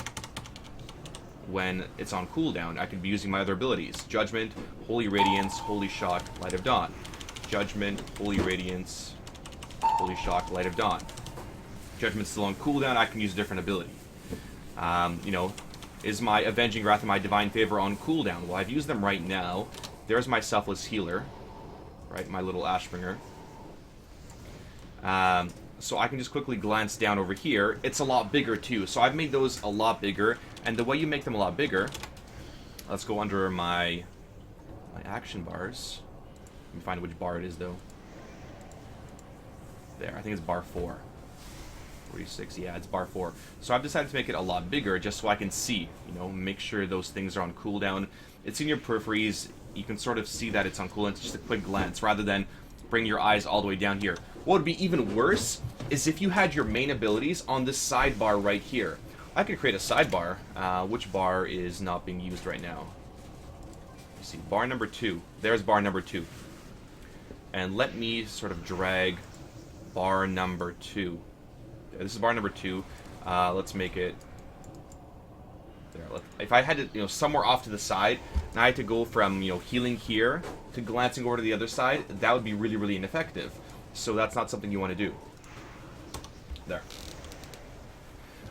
when it's on cooldown. I could be using my other abilities. Judgment, Holy Radiance, Holy Shock, Light of Dawn. Judgment, Holy Radiance, Holy Shock, Light of Dawn. Judgment's still on cooldown, I can use a different ability. You know, is my Avenging Wrath and my Divine Favor on cooldown? Well, I've used them right now. There's my Selfless Healer, right, my little Ashbringer. So I can just quickly glance down over here. It's a lot bigger too, so I've made those a lot bigger. And the way you make them a lot bigger, let's go under my action bars. Let me find which bar it is though. There, I think it's bar 4. 46, yeah, it's bar 4. So I've decided to make it a lot bigger just so I can see, you know, make sure those things are on cooldown. It's in your peripheries. You can sort of see that it's on cooldown. It's just a quick glance rather than bring your eyes all the way down here. What would be even worse is if you had your main abilities on this sidebar right here. I could create a sidebar. Which bar is not being used right now? Let's see, bar number 2. There's bar number 2. And let me sort of drag bar number 2. This is bar number 2. Let's make it there. If I had it, you know, somewhere off to the side, and I had to go from, you know, healing here to glancing over to the other side, that would be really, really ineffective. So that's not something you want to do. There.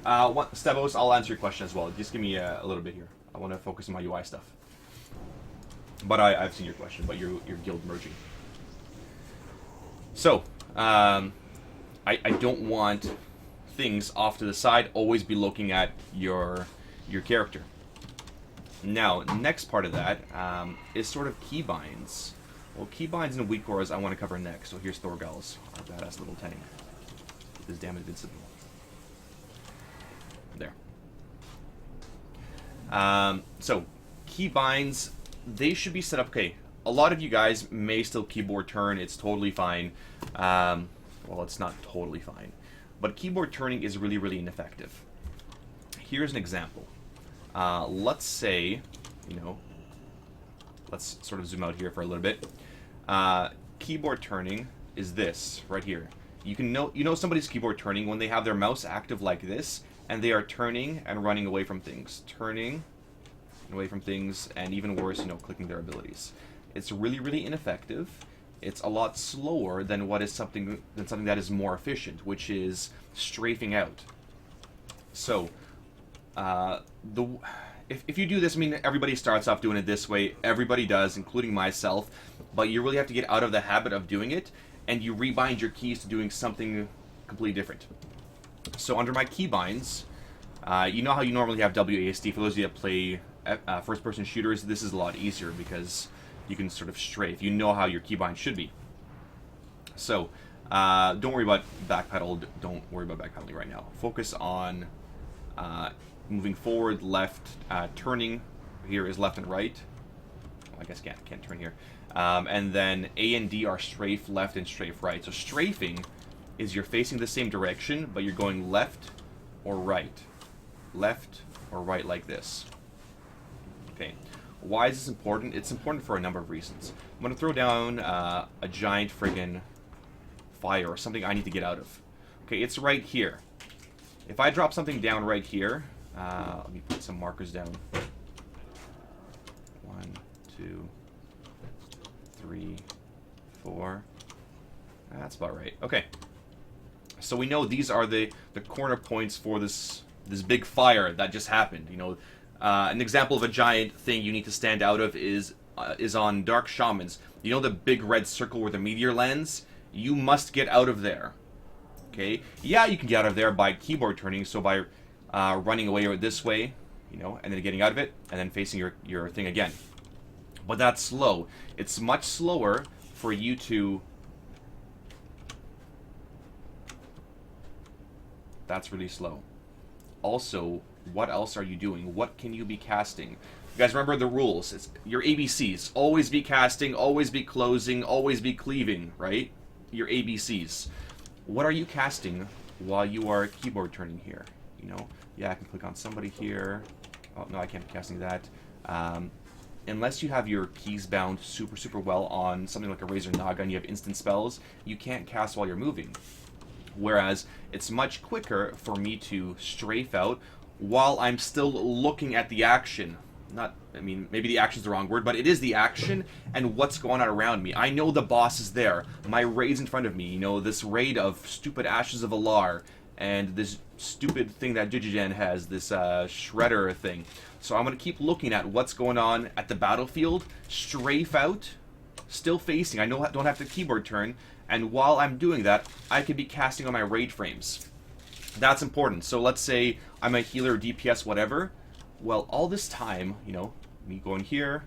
Stevos, I'll answer your question as well. Just give me a little bit here. I want to focus on my UI stuff. But I've seen your question, but your guild merging. So, I don't want things off to the side. Always be looking at your character. Now, next part of that is sort of keybinds. Well, keybinds and WeakAuras I want to cover next. So here's Thorgal's, our badass little tank. With his damn invincible. There. So, keybinds, they should be set up. Okay, a lot of you guys may still keyboard turn. It's totally fine. Well, it's not totally fine. But keyboard turning is really, really ineffective. Here's an example. Let's say, you know, let's sort of zoom out here for a little bit. Keyboard turning is this right here. You know somebody's keyboard turning when they have their mouse active like this, and they are turning and running away from things, turning and away from things, and even worse, you know, clicking their abilities. It's really, really ineffective. It's a lot slower than something that is more efficient, which is strafing out. So, if you do this, I mean, everybody starts off doing it this way. Everybody does, including myself. But you really have to get out of the habit of doing it, and you rebind your keys to doing something completely different. So under my keybinds, you know how you normally have WASD. For those of you that play first-person shooters, this is a lot easier because you can sort of strafe. You know how your keybind should be. So don't worry about backpedal. Don't worry about backpedaling right now. Focus on moving forward, left, turning. Here is left and right. Well, I guess can't turn here. And then A and D are strafe left and strafe right. So strafing is you're facing the same direction, but you're going left or right. Left or right like this. Okay. Why is this important? It's important for a number of reasons. I'm going to throw down a giant friggin' fire or something I need to get out of. Okay, it's right here. If I drop something down right here, let me put some markers down. 1, 2, 3, 4. That's about right. Okay. So we know these are the corner points for this big fire that just happened. You know, an example of a giant thing you need to stand out of is on Dark Shamans. You know the big red circle where the meteor lands? You must get out of there. Okay? Yeah, you can get out of there by keyboard turning, so by running away this way, you know, and then getting out of it, and then facing your thing again. But that's slow. It's much slower for you to... That's really slow. Also, what else are you doing? What can you be casting? You guys remember the rules. It's your ABCs. Always be casting, always be closing, always be cleaving, right? Your ABCs. What are you casting while you are keyboard turning here? You know, yeah, I can click on somebody here. Oh, no, I can't be casting that. Unless you have your keys bound super, super well on something like a Razor Naga and you have instant spells, you can't cast while you're moving. Whereas it's much quicker for me to strafe out while I'm still looking at the action. I mean, maybe the action's the wrong word, but it is the action and what's going on around me. I know the boss is there. My raid's in front of me. You know, this raid of stupid Ashes of Alar and this stupid thing that Jijigen has, this Shredder thing. So I'm going to keep looking at what's going on at the battlefield, strafe out, still facing. I don't have to keyboard turn, and while I'm doing that, I could be casting on my raid frames. That's important. So let's say I'm a healer, DPS, whatever. Well, all this time, you know, me going here,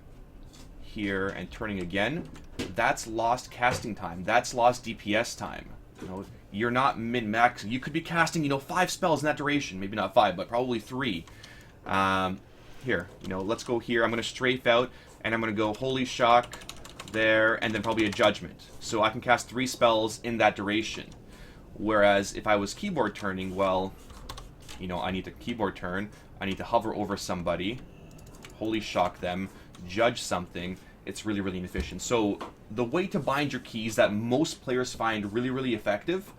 here, and turning again, that's lost casting time. That's lost DPS time. You know, you're not min-maxing. You could be casting, you know, 5 spells in that duration. Maybe not 5, but probably 3. Here, you know, let's go here. I'm going to strafe out, and I'm going to go Holy Shock there, and then probably a Judgment. So I can cast 3 spells in that duration. Whereas if I was keyboard turning, well, you know, I need to keyboard turn. I need to hover over somebody, Holy Shock them, judge something. It's really, really inefficient. So the way to bind your keys that most players find really, really effective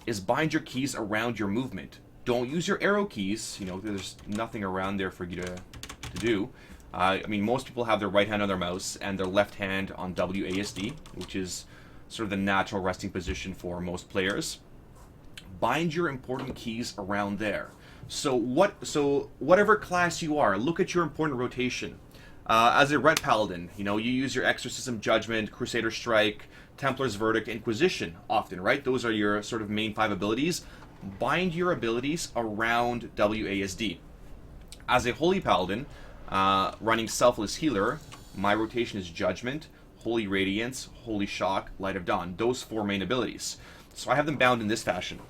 is bind your keys around your movement. Don't use your arrow keys. You know, there's nothing around there for you to do. I mean, most people have their right hand on their mouse and their left hand on WASD, which is sort of the natural resting position for most players. Bind your important keys around there. So whatever class you are, look at your important rotation. As a Red Paladin, you know, you use your Exorcism, Judgment, Crusader Strike, Templar's Verdict, Inquisition often, right? Those are your sort of main 5 abilities. Bind your abilities around WASD. As a Holy Paladin, running Selfless Healer, my rotation is Judgment, Holy Radiance, Holy Shock, Light of Dawn. Those 4 main abilities. So I have them bound in this fashion.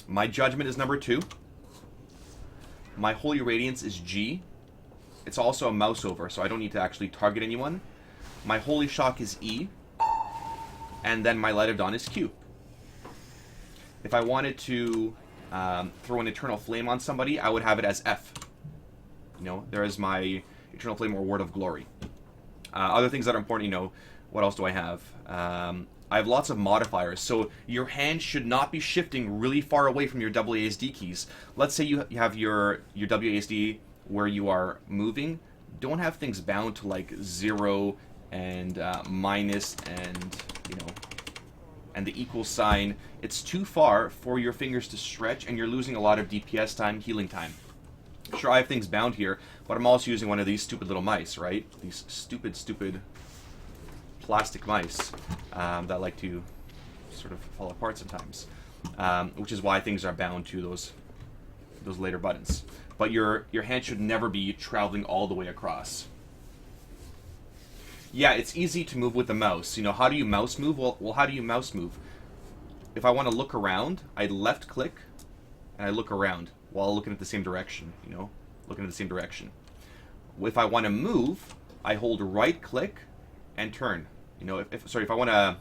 My Judgment is number 2. My Holy Radiance is G. It's also a mouse over, so I don't need to actually target anyone. My Holy Shock is E. And then my Light of Dawn is Q. If I wanted to throw an Eternal Flame on somebody, I would have it as F. You know, there is my Eternal Flame or Word of Glory. Other things that are important, you know, what else do I have? I have lots of modifiers, so your hand should not be shifting really far away from your WASD keys. Let's say you have your WASD where you are moving. Don't have things bound to like 0 and minus and, you know, and the equal sign. It's too far for your fingers to stretch, and you're losing a lot of DPS time, healing time. Sure, I have things bound here, but I'm also using one of these stupid little mice, right? These stupid plastic mice that like to sort of fall apart sometimes, which is why things are bound to those later buttons. But your hand should never be traveling all the way across. Yeah, it's easy to move with the mouse. You know, how do you mouse move? Well, how do you mouse move? If I want to look around, I left click and I look around while looking at the same direction, you know, looking at the same direction. If I want to move, I hold right click and turn. You know, if I want to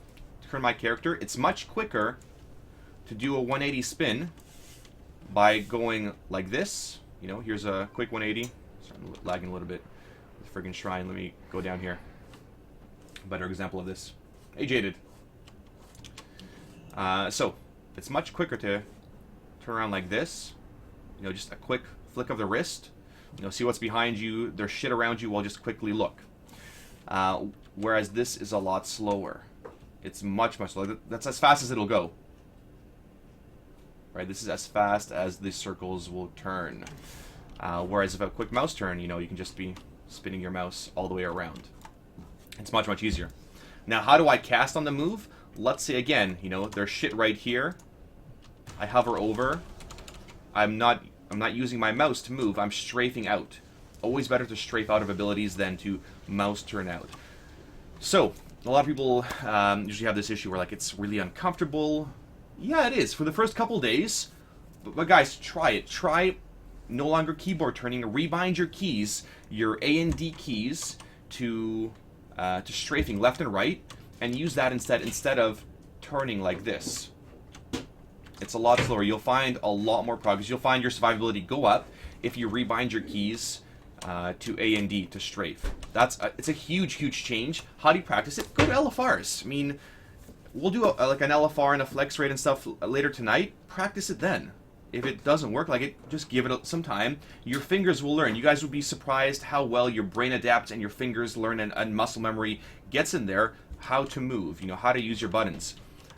turn my character, it's much quicker to do a 180 spin by going like this. You know, here's a quick 180. Sorry, I'm lagging a little bit with friggin' Shrine. Let me go down here. A better example of this. Hey, Jaded. So, it's much quicker to turn around like this. You know, just a quick flick of the wrist. You know, see what's behind you. There's shit around you. Well, just quickly look. Whereas this is a lot slower. It's much, much slower. That's as fast as it'll go. Right? This is as fast as the circles will turn. Whereas if a quick mouse turn, you know, you can just be spinning your mouse all the way around. It's much, much easier. Now, how do I cast on the move? Let's say again, you know, there's shit right here. I hover over. I'm not using my mouse to move. I'm strafing out. Always better to strafe out of abilities than to mouse turn out. So, a lot of people usually have this issue where, like, it's really uncomfortable. Yeah, it is for the first couple days. But guys, try it. Try no longer keyboard turning. Rebind your keys, your A and D keys, to strafing left and right, and use that instead of turning like this. It's a lot slower. You'll find a lot more progress. You'll find your survivability go up if you rebind your keys to A and D to strafe. It's a huge change. How do you practice it? Go to LFRs. I mean, we'll do like an LFR and a flex rate and stuff later tonight. Practice it then. If it doesn't work like it, just give it some time. Your fingers will learn. You guys will be surprised how well your brain adapts and your fingers learn, and muscle memory gets in there how to move, how to use your buttons.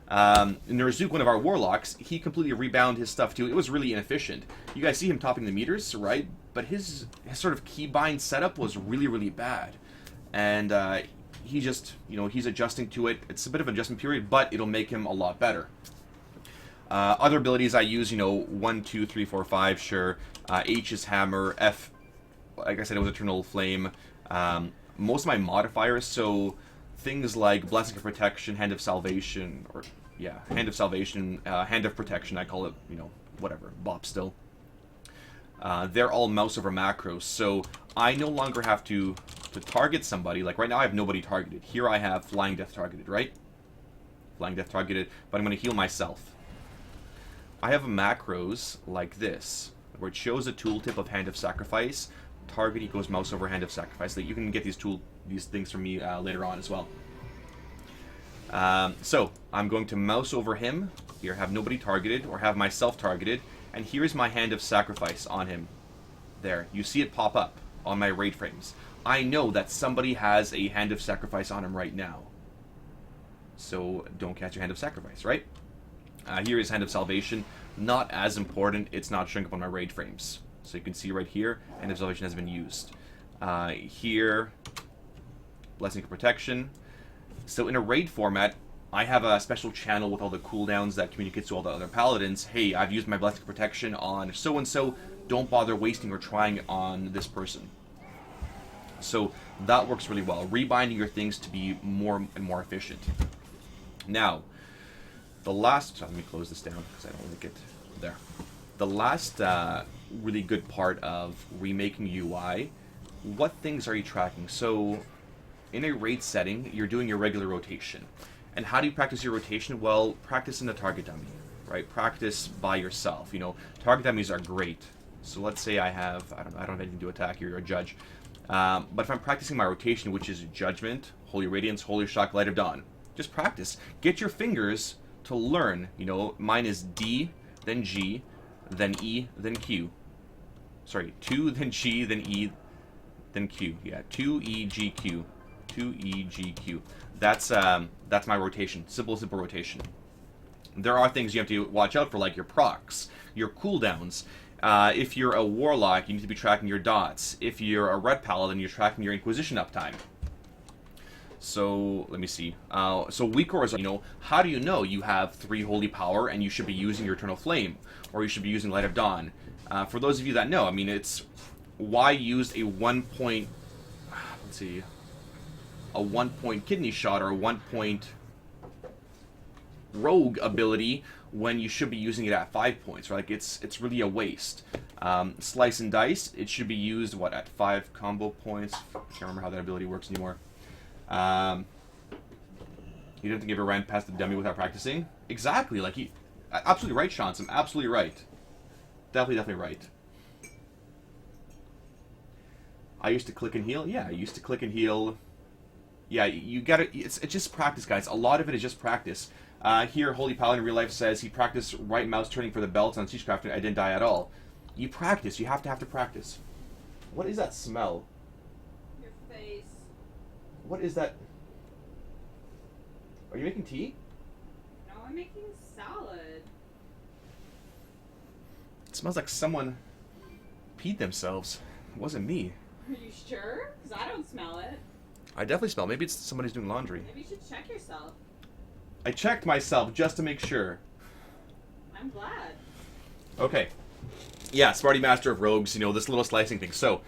Nerzook, one of our warlocks, he completely rebound his stuff too. It was really inefficient. You guys see him topping the meters, right? But his sort of keybind setup was really bad. And he just, he's adjusting to it. It's a bit of an adjustment period, but it'll make him a lot better. Other abilities I use, 1, 2, 3, 4, 5, sure. H is hammer. F, like I said, it was Eternal Flame. Most of my modifiers, so things like Blessing of Protection, Hand of Salvation, Hand of Salvation, Hand of Protection, I call it, whatever, bop still. They're all mouse over macros, so I no longer have to target somebody. Like right now I have nobody targeted. Here I have Flying Death targeted, right? Flying Death targeted, but I'm going to heal myself. I have macros like this, where it shows a tooltip of Hand of Sacrifice. Target equals mouse over Hand of Sacrifice. So you can get these things from me later on as well. So I'm going to mouse over him. Here, have nobody targeted, or have myself targeted, and here's my Hand of Sacrifice on him. There, you see it pop up on my raid frames. I know that somebody has a Hand of Sacrifice on him right now. So don't catch your Hand of Sacrifice, right? Here is Hand of Salvation. Not as important. It's not showing up on my raid frames. So you can see right here, Hand of Salvation has been used. Here, Blessing of Protection. So in a raid format, I have a special channel with all the cooldowns that communicates to all the other paladins. Hey, I've used my Blessing of Protection on so-and-so. Don't bother wasting or trying on this person. So that works really well. Rebinding your things to be more and more efficient. Now, the last... let me close this down because I don't like it. There. The last really good part of remaking UI, what things are you tracking? So in a raid setting, you're doing your regular rotation. And how do you practice your rotation? Well, practice in the target dummy, right? Practice by yourself. Target dummies are great. So let's say I don't have anything to attack, you're a judge. But if I'm practicing my rotation, which is Judgment, Holy Radiance, Holy Shock, Light of Dawn, just practice. Get your fingers to learn. Mine is D, then G, then E, then Q. Sorry, 2, then G, then E, then Q. Yeah, 2, E, G, Q. 2, E, G, Q. That's my rotation. Simple rotation. There are things you have to watch out for, like your procs, your cooldowns. If you're a warlock, you need to be tracking your dots. If you're a red paladin, you're tracking your Inquisition uptime. So, let me see. So WeakAuras, how do you know you have 3 Holy Power and you should be using your Eternal Flame? Or you should be using Light of Dawn? For those of you that know, it's why use a 1-point, let's see, a 1-point kidney shot or a 1-point rogue ability when you should be using it at 5 points, right? Like it's really a waste. Slice and Dice, it should be used, at 5 combo points? I can't remember how that ability works anymore. You don't have to give a run past the dummy without practicing. Exactly, absolutely right, Sean. I'm absolutely right. Definitely right. I used to click and heal. Yeah, I used to click and heal. Yeah, you gotta. It's just practice, guys. A lot of it is just practice. Here, Holy Paladin in real life says he practiced right mouse turning for the belts on Siegecraft and I didn't die at all. You practice. You have to practice. What is that smell? Your face. What is that? Are you making tea? No, I'm making salad. It smells like someone peed themselves. It wasn't me. Are you sure? Because I don't smell it. I definitely smell. Maybe it's somebody's doing laundry. Maybe you should check yourself. I checked myself just to make sure. I'm glad. Okay. Yeah, Smarty Master of Rogues, this little slicing thing. So,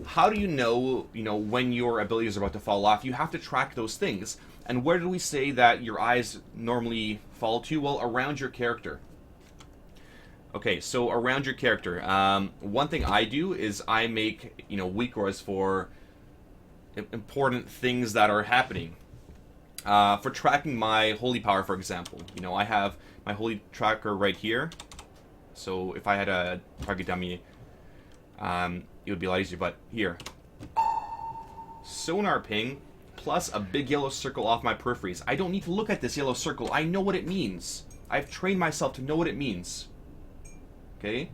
how do you know, when your abilities are about to fall off? You have to track those things. And where do we say that your eyes normally fall to? Well, around your character. Okay, so around your character, one thing I do is I make, weak auras for important things that are happening. For tracking my holy power, for example, I have my holy tracker right here. So if I had a target dummy, it would be a lot easier. But here, sonar ping plus a big yellow circle off my peripheries. I don't need to look at this yellow circle. I know what it means. I've trained myself to know what it means. Okay?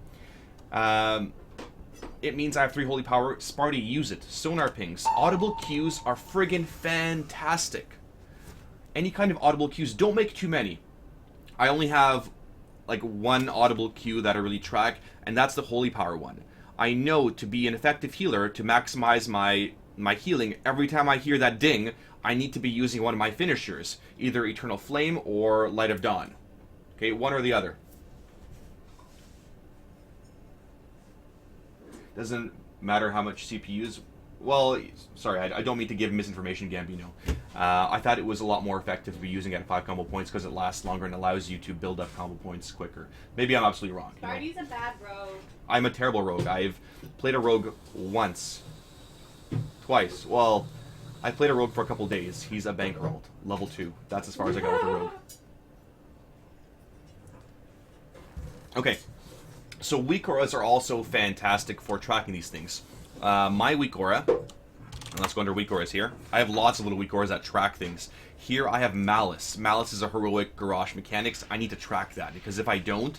It means I have 3 holy power. Sparty, use it. Sonar pings. Audible cues are friggin' fantastic. Any kind of audible cues, don't make too many. I only have like one audible cue that I really track, and that's the holy power one. I know to be an effective healer, to maximize my healing, every time I hear that ding, I need to be using one of my finishers, either Eternal Flame or Light of Dawn. Okay, one or the other. Doesn't matter how much CPUs. Well, sorry, I don't mean to give misinformation, Gambino. I thought it was a lot more effective to be using it at 5 combo points because it lasts longer and allows you to build up combo points quicker. Maybe I'm absolutely wrong. Sparty's a bad rogue. I'm a terrible rogue. I've played a rogue once. Twice. Well, I played a rogue for a couple days. He's a bankrolled. Level 2. That's as far as I go with the rogue. Okay. So weak auras are also fantastic for tracking these things. My weak aura, and let's go under weak auras here. I have lots of little weak auras that track things. Here I have Malice. Malice is a heroic garage mechanics. I need to track that because if I don't,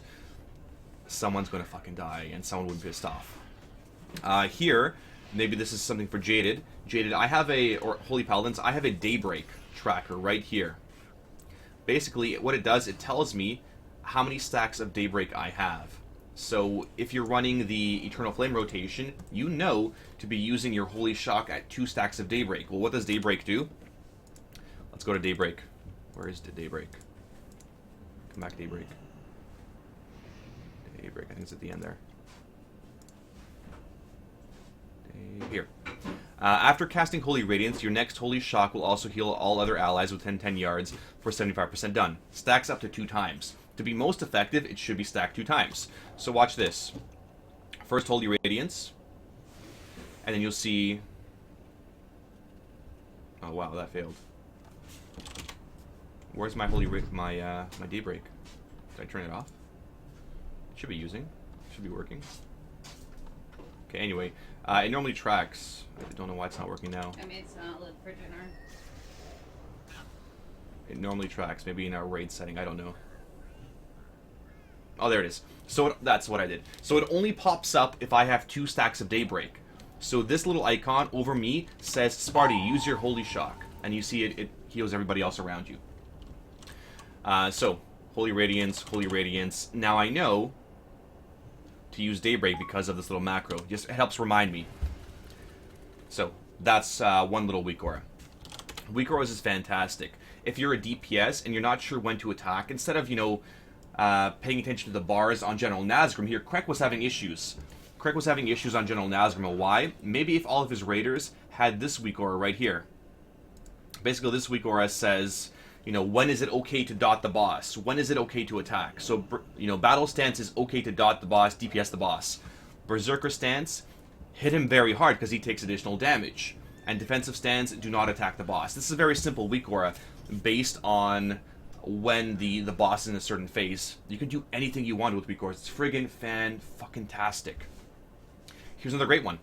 someone's going to fucking die and someone would be pissed off. Here, maybe this is something for Jaded. Jaded, or Holy Paladins, I have a Daybreak tracker right here. Basically, what it does, it tells me how many stacks of Daybreak I have. So if you're running the Eternal Flame rotation, you know to be using your Holy Shock at 2 stacks of Daybreak. Well, what does Daybreak do? Let's go to Daybreak. Where is the Daybreak? Come back, Daybreak. Daybreak, I think it's at the end there. Here. After casting Holy Radiance, your next Holy Shock will also heal all other allies within 10 yards for 75% done. Stacks up to 2 times. To be most effective, it should be stacked 2 times. So watch this. First Holy Radiance. And then you'll see... Oh wow, that failed. Where's my my Daybreak? Did I turn it off? It should be using. It should be working. Okay, anyway. It normally tracks. I don't know why it's not working now. I made salad for dinner. It normally tracks. Maybe in our raid setting. I don't know. Oh, there it is. So that's what I did. So it only pops up if I have 2 stacks of Daybreak. So this little icon over me says, Sparty, use your Holy Shock. And you see it heals everybody else around you. So, Holy Radiance, Holy Radiance. Now I know to use Daybreak because of this little macro. Just it helps remind me. So, that's one little weak aura. Weak auras is fantastic. If you're a DPS and you're not sure when to attack, instead of, paying attention to the bars on General Nazgrim here, Krek was having issues. Krek was having issues on General Nazgrim. Why? Maybe if all of his raiders had this weak aura right here. Basically, this weak aura says, when is it okay to dot the boss? When is it okay to attack? So, battle stance is okay to dot the boss, DPS the boss. Berserker stance, hit him very hard because he takes additional damage. And defensive stance, do not attack the boss. This is a very simple weak aura based on when the boss is in a certain phase. You can do anything you want with weak auras. It's friggin' fan-fucking-tastic. Here's another great one.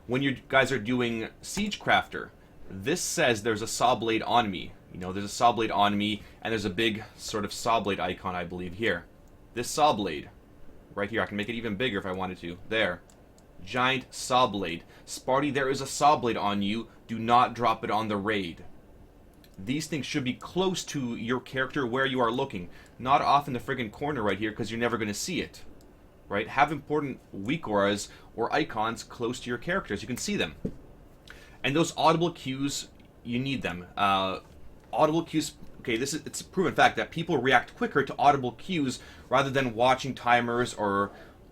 When you guys are doing Siege Crafter, this says there's a saw blade on me. There's a saw blade on me, and there's a big sort of saw blade icon, I believe, here. This saw blade, right here, I can make it even bigger if I wanted to. There. Giant saw blade. Sparty, there is a saw blade on you. Do not drop it on the raid. These things should be close to your character where you are looking. Not off in the friggin' corner right here, because you're never going to see it. Right? Have important weak auras or icons close to your characters. You can see them. And those audible cues, you need them. Audible cues, okay, it's a proven fact that people react quicker to audible cues rather than watching timers or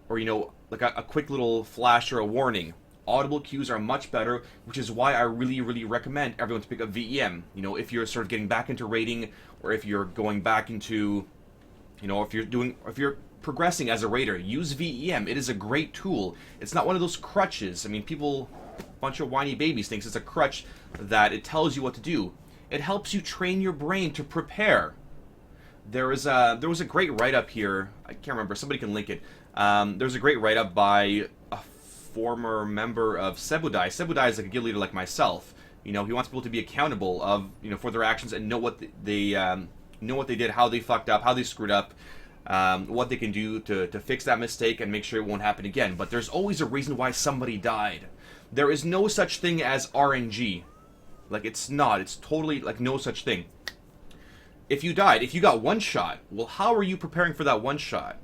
like a quick little flash or a warning. Audible cues are much better, which is why I really, really recommend everyone to pick up VEM. If you're sort of getting back into raiding, or if you're going back into, if you're progressing as a raider, use VEM. It is a great tool. It's not one of those crutches. I mean, people, a bunch of whiny babies thinks it's a crutch that it tells you what to do. It helps you train your brain to prepare. There was a great write-up here. I can't remember. Somebody can link it. There's a great write-up by a former member of Sebudai. Sebudai is like a guild leader like myself. You know, he wants people to be accountable of, you know, for their actions and know what they know what they did, how they fucked up, how they screwed up, what they can do to fix that mistake and make sure it won't happen again. But there's always a reason why somebody died. There is no such thing as RNG. Like, it's not. It's totally, like, no such thing. If you died, if you got one shot, well, how are you preparing for that one shot?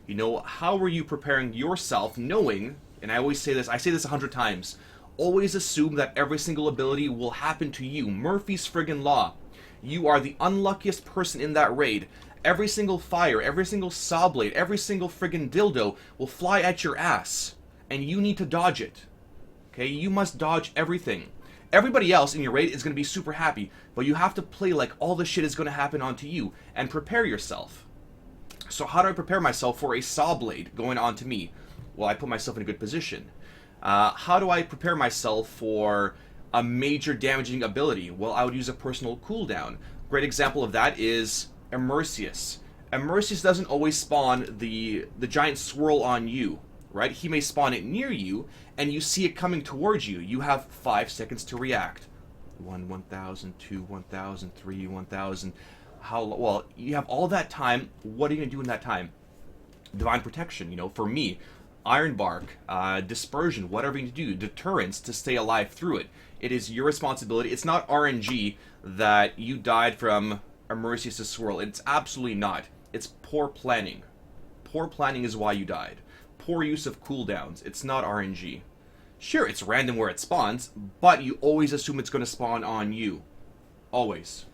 You know, how are you preparing yourself knowing, and I always say this, I say this 100 times, always assume that every single ability will happen to you. Murphy's friggin' law. You are the unluckiest person in that raid. Every single fire, every single saw blade, every single friggin' dildo will fly at your ass. And you need to dodge it. Okay? You must dodge everything. Everybody else in your raid is going to be super happy, but you have to play like all the shit is going to happen onto you and prepare yourself. So how do I prepare myself for a saw blade going onto me? Well, I put myself in a good position. How do I prepare myself for a major damaging ability? Well, I would use a personal cooldown. Great example of that is Immersius. Immersius doesn't always spawn the giant swirl on you, right? He may spawn it near you, and you see it coming towards you. You have 5 seconds to react. 1, 1,000, 2, 1,000, 3, 1,000. Well, you have all that time. What are you going to do in that time? Divine Protection, you know, for me. Iron Bark, Dispersion, whatever you need to do. Deterrence to stay alive through it. It is your responsibility. It's not RNG that you died from Immersius' swirl. It's absolutely not. It's poor planning. Poor planning is why you died. Poor use of cooldowns. It's not RNG. Sure, it's random where it spawns, but you always assume it's going to spawn on you. Always.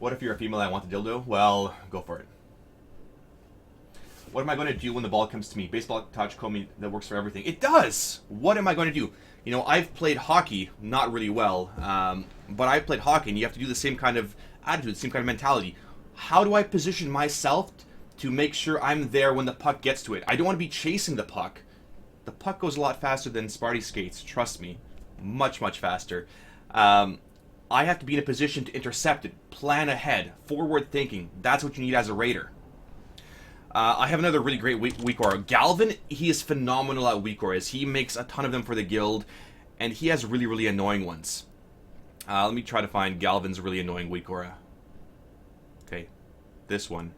What if you're a female and I want the dildo? Well, go for it. What am I going to do when the ball comes to me? Baseball touch, Comey, that works for everything. It does! What am I going to do? You know, I've played hockey, not really well, but I've played hockey, and you have to do the same kind of attitude, the same kind of mentality. How do I position myself to make sure I'm there when the puck gets to it? I don't want to be chasing the puck. The puck goes a lot faster than Sparty skates, trust me. Much, much faster. I have to be in a position to intercept it, plan ahead, forward thinking. That's what you need as a raider. I have another really great WeakAura. Galvin, he is phenomenal at WeakAuras. He makes a ton of them for the guild, and he has really, really annoying ones. Let me try to find Galvin's really annoying WeakAura. Okay, this one.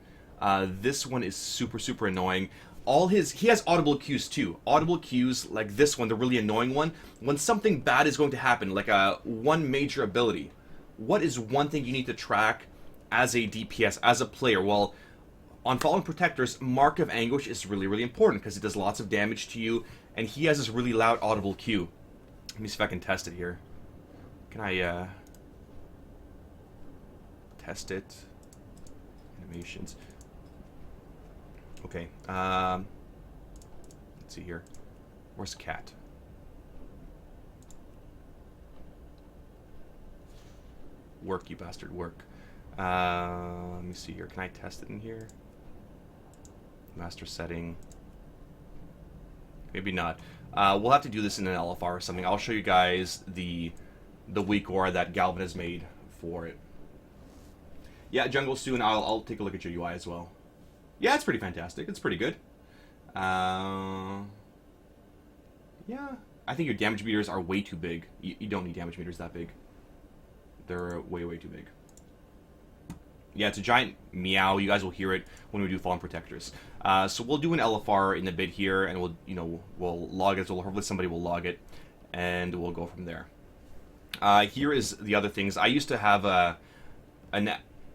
This one is super, super annoying. He has audible cues too. Audible cues like this one, the really annoying one. When something bad is going to happen, like one major ability, what is one thing you need to track as a DPS, as a player? Well, on Fallen Protectors, Mark of Anguish is really, really important because it does lots of damage to you, and he has this really loud audible cue. Let me see if I can test it here. Can I test it? Animations. Okay, let's see here. Where's Cat? Work, you bastard, work. Let me see here. Can I test it in here? Master setting. Maybe not. We'll have to do this in an LFR or something. I'll show you guys the WeakAura that Galvin has made for it. Yeah, Jungle Stew, and I'll take a look at your UI as well. Yeah, it's pretty fantastic. It's pretty good. Yeah, I think your damage meters are way too big. You don't need damage meters that big. They're way, way too big. Yeah, it's a giant meow. You guys will hear it when we do Fallen Protectors. So we'll do an LFR in a bit here, and we'll log it. So hopefully somebody will log it, and we'll go from there. Here is the other things. I used to have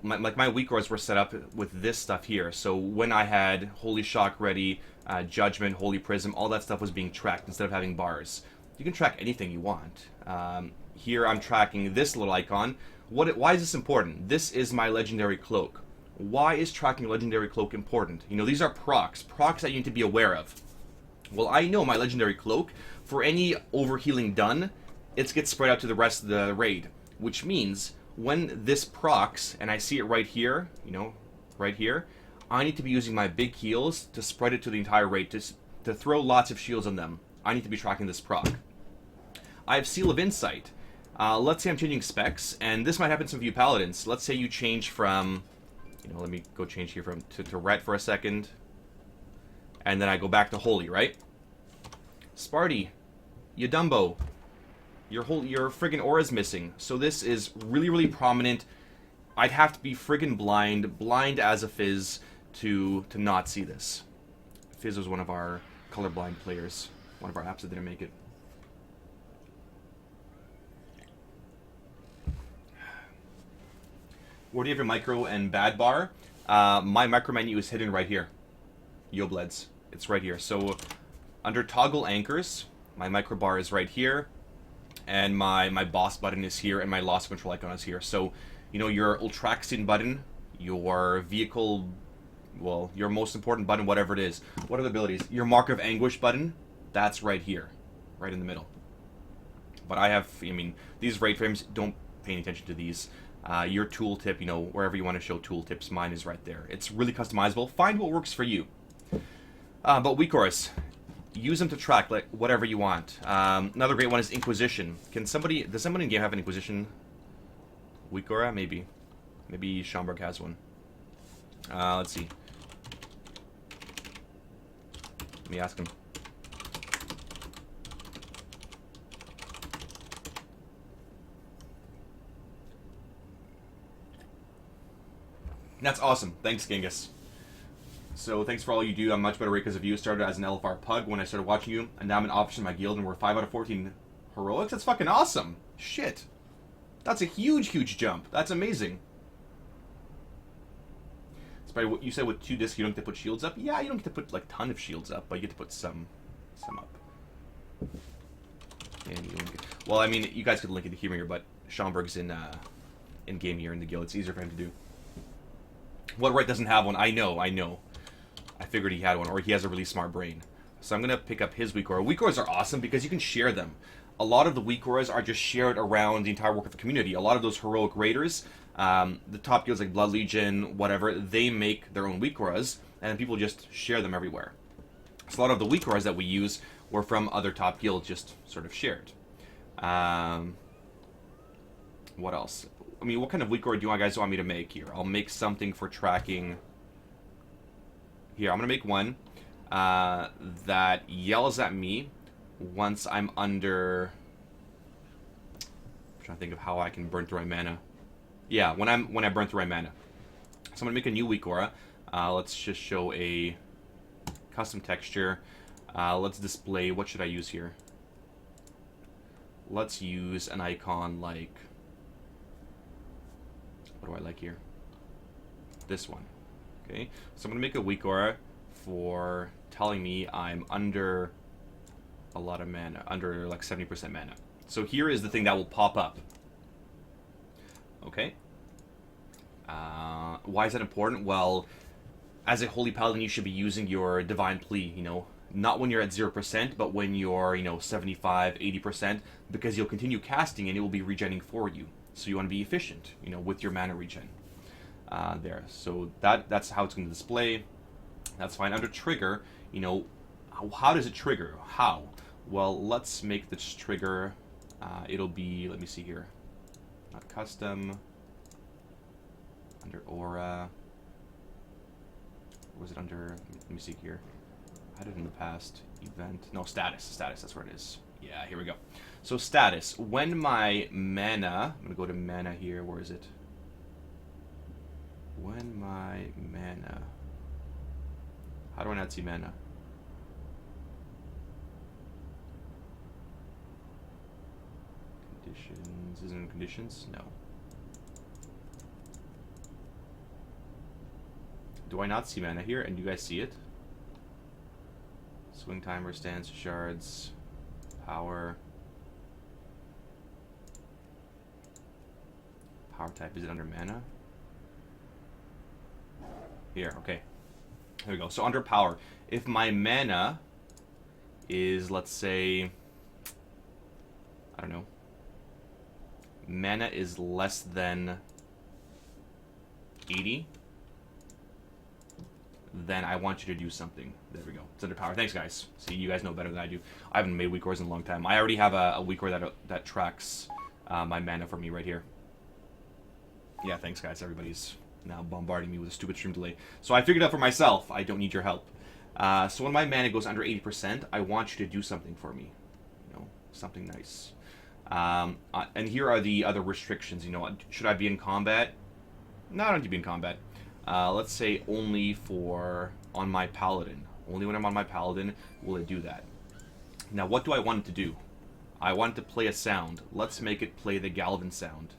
my WeakAuras were set up with this stuff here. So when I had Holy Shock ready, Judgment, Holy Prism, all that stuff was being tracked instead of having bars. You can track anything you want. Here I'm tracking this little icon. Why is this important? This is my Legendary Cloak. Why is tracking Legendary Cloak important? You know, these are procs that you need to be aware of. Well, I know my Legendary Cloak, for any overhealing done, it gets spread out to the rest of the raid, which means when this procs, and I see it right here, you know, right here, I need to be using my big heals to spread it to the entire rate, to throw lots of shields on them. I need to be tracking this proc. I have Seal of Insight. Let's say I'm changing specs, and this might happen to some of you paladins. Let's say you change from, you know, let me go change here from to ret for a second, and then I go back to holy, right? Sparty, you Dumbo, your friggin' aura's missing. So this is really, really prominent. I'd have to be friggin' blind as a Fizz to not see this. Fizz was one of our colorblind players, one of our apps that didn't make it. Where do you have your micro and bad bar? My micro menu is hidden right here. Yobleds. It's right here. So under toggle anchors, my micro bar is right here, and my boss button is here, and my loss control icon is here. So, you know, your Ultraxian button, your vehicle, well, your most important button, whatever it is. What are the abilities? Your Mark of Anguish button, that's right here, right in the middle. But I have, I mean, these rate frames, don't pay any attention to these. Your tooltip, you know, wherever you want to show tooltips, mine is right there. It's really customizable. Find what works for you. But WeakAuras, use them to track like whatever you want. Another great one is Inquisition. Does somebody in game have an Inquisition? WeakAuras, maybe. Maybe Schomburg has one. Let's see. Let me ask him. That's awesome. Thanks, Genghis. So thanks for all you do. I'm much better rate because of you. Started as an LFR pug when I started watching you, and now I'm an officer in my guild, and we're 5 out of 14 heroics. That's fucking awesome. Shit. That's a huge, huge jump. That's amazing. It's probably what you said with 2 discs, you don't get to put shields up. Yeah, you don't get to put like a ton of shields up, but you get to put some up. And you don't get, well, I mean, you guys could link it here, but Schomburg's in game here in the guild. It's easier for him to do. What right doesn't have one? I know. I figured he had one, or he has a really smart brain. So I'm going to pick up his WeakAuras. WeakAuras are awesome because you can share them. A lot of the WeakAuras are just shared around the entire work of the community. A lot of those heroic raiders, the top guilds like Blood Legion, whatever, they make their own WeakAuras, and people just share them everywhere. So a lot of the WeakAuras that we use were from other top guilds, just sort of shared. What else? I mean, what kind of WeakAura do you guys want me to make here? I'll make something for tracking. Here, I'm going to make one that yells at me once I'm under... I'm trying to think of how I can burn through my mana. Yeah, when I burn through my mana. So I'm going to make a new WeakAura. Let's just show a custom texture. Let's display... What should I use here? Let's use an icon like... What do I like here? This one. Okay, so I'm going to make a WeakAura for telling me I'm under a lot of mana, under like 70% mana. So here is the thing that will pop up. Okay. Why is that important? Well, as a Holy Paladin, you should be using your Divine Plea, you know, not when you're at 0%, but when you're, you know, 75, 80%, because you'll continue casting and it will be regenning for you. So you want to be efficient, you know, with your mana regen. There. So that's how it's going to display. That's fine. Under trigger, you know, how does it trigger? How? Well, let's make this trigger. It'll be, let me see here. Not custom. Under aura. Or was it under, let me see here. I did it in the past. Event. No, status. Status, that's where it is. Yeah, here we go. So status, when my mana, I'm going to go to mana here, where is it? When my mana, how do I not see mana? Conditions, isn't it conditions? No. Do I not see mana here? And do you guys see it? Swing timer, stance, shards, power. Power type, is it under mana? Here, okay. There we go. So under power, if my mana is, let's say, I don't know, mana is less than 80, then I want you to do something. There we go. It's under power. Thanks, guys. See, you guys know better than I do. I haven't made WeakAuras in a long time. I already have a WeakAura that tracks my mana for me right here. Yeah, thanks, guys. Everybody's now bombarding me with a stupid stream delay. So I figured out for myself, I don't need your help. So when my mana goes under 80%, I want you to do something for me. You know, something nice. And here are the other restrictions. You know, should I be in combat? No, I don't need to be in combat. Let's say only on my paladin. Only when I'm on my paladin will it do that. Now, what do I want it to do? I want it to play a sound. Let's make it play the Galvin sound.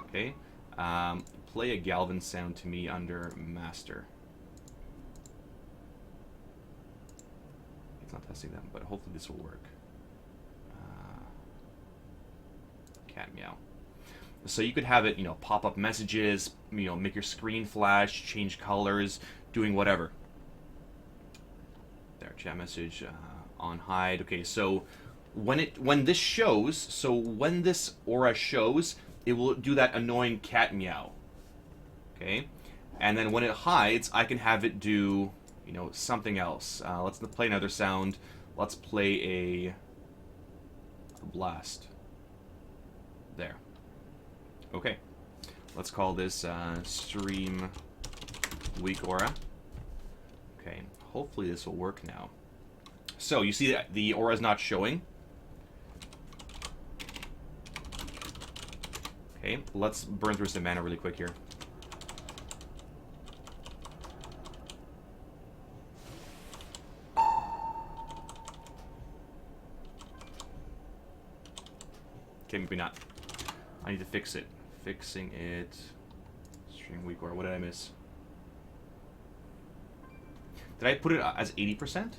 Okay. Play a Galvin sound to me under Master. It's not testing them, but hopefully this will work. Cat meow. So you could have it, you know, pop up messages, you know, make your screen flash, change colors, doing whatever. There, chat message on hide. Okay, so when this aura shows, it will do that annoying cat meow. Okay, and then when it hides, I can have it do, you know, something else. Let's play another sound. Let's play a blast. There. Okay, let's call this stream WeakAura. Okay, hopefully this will work now. So you see that the aura is not showing. Okay, let's burn through some mana really quick here. Okay, maybe not. I need to fix it. Fixing it. Stream WeakAura. What did I miss? Did I put it as 80%?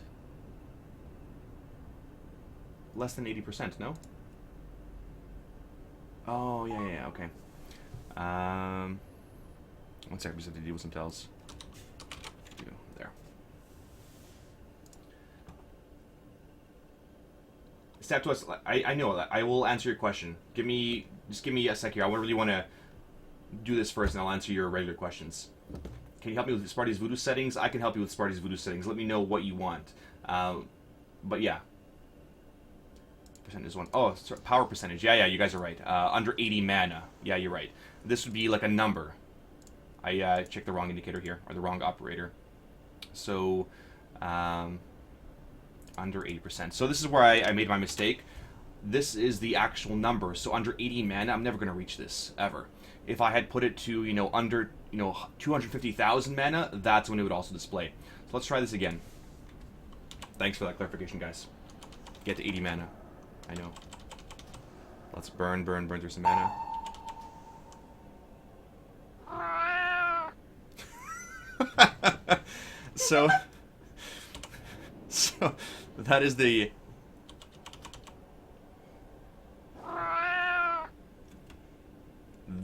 Less than 80%, no? Oh, yeah, okay. 1 second, just have to deal with some tells. There. Step to us. I know that. I will answer your question. Just give me a sec here. I really want to do this first, and I'll answer your regular questions. Can you help me with Sparty's voodoo settings? I can help you with Sparty's voodoo settings. Let me know what you want. But yeah. Percentage is one. Oh, power percentage. Yeah, you guys are right. Under 80 mana. Yeah, you're right. This would be like a number. I checked the wrong indicator here, or the wrong operator. So, under 80%. So this is where I made my mistake. This is the actual number. So under 80 mana, I'm never going to reach this, ever. If I had put it to, you know, under, you know, 250,000 mana, that's when it would also display. So let's try this again. Thanks for that clarification, guys. Get to 80 mana. I know. Let's burn through some mana. So that is the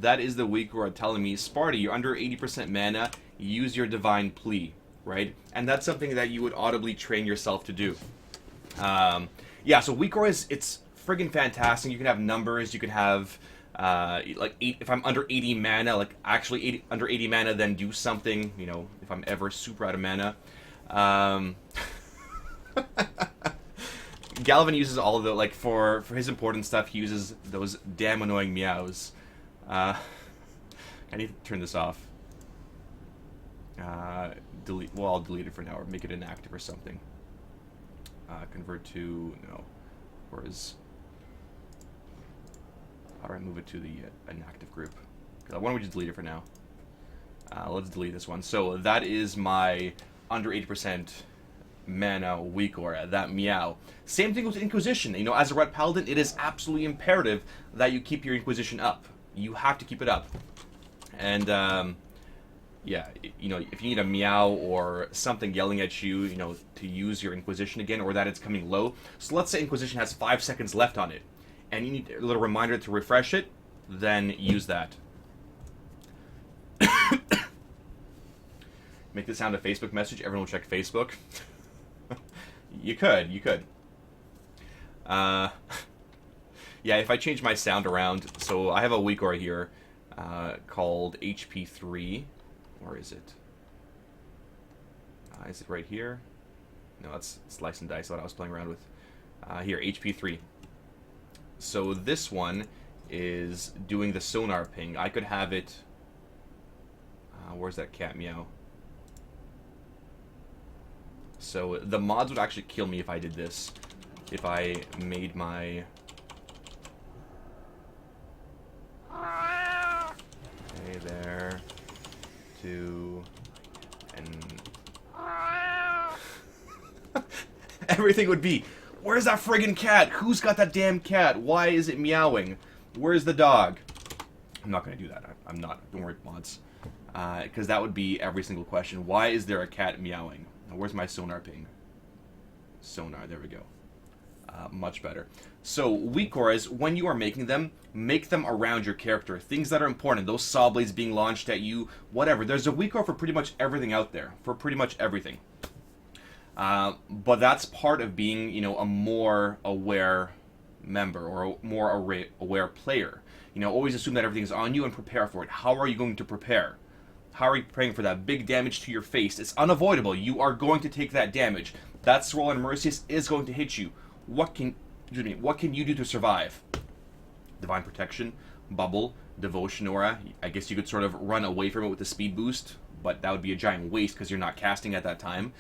WeakAura telling me, Sparty, you're under 80% mana, use your Divine Plea, right? And that's something that you would audibly train yourself to do. Yeah, so WeakAuras, it's friggin' fantastic. You can have numbers, you can have, like, if I'm under 80 mana, like, actually under 80 mana, then do something, you know, if I'm ever super out of mana. Galvin uses all of the, like, for his important stuff, he uses those damn annoying meows. I need to turn this off. Delete, well, I'll delete it for now, or make it inactive or something. Convert to, no, whereas, how do I move it to the inactive group? Why don't we just delete it for now? Let's delete this one. So that is my under 80% mana WeakAura, that meow. Same thing with Inquisition. You know, as a Red Paladin, it is absolutely imperative that you keep your Inquisition up. You have to keep it up. And, yeah, you know, if you need a meow or something yelling at you, you know, to use your Inquisition again, or that it's coming low. So let's say Inquisition has 5 seconds left on it, and you need a little reminder to refresh it, then use that. Make this sound a Facebook message, everyone will check Facebook. You could. Yeah, if I change my sound around, so I have a WeakAura here called HP3. Where is it? Is it right here? No, that's Slice and Dice, what I was playing around with. Here, HP3. So this one is doing the sonar ping. I could have it... where's that cat meow? So the mods would actually kill me if I did this. If I made my... Okay, there. 2... And... Everything would be... Where's that friggin' cat? Who's got that damn cat? Why is it meowing? Where's the dog? I'm not going to do that. I'm not. Don't worry, mods. Because that would be every single question. Why is there a cat meowing? Where's my sonar ping? Sonar, there we go. Much better. So, WeakAuras, when you are making them, make them around your character. Things that are important. Those saw blades being launched at you, whatever. There's a WeakAura for pretty much everything out there. For pretty much everything. But that's part of being, you know, a more aware member or a more aware player. You know, always assume that everything's on you and prepare for it. How are you going to prepare? How are you preparing for that big damage to your face? It's unavoidable. You are going to take that damage. That Swirl and Mercius is going to hit you. What can you do to survive? Divine Protection, Bubble, Devotion Aura. I guess you could sort of run away from it with the speed boost, but that would be a giant waste because you're not casting at that time.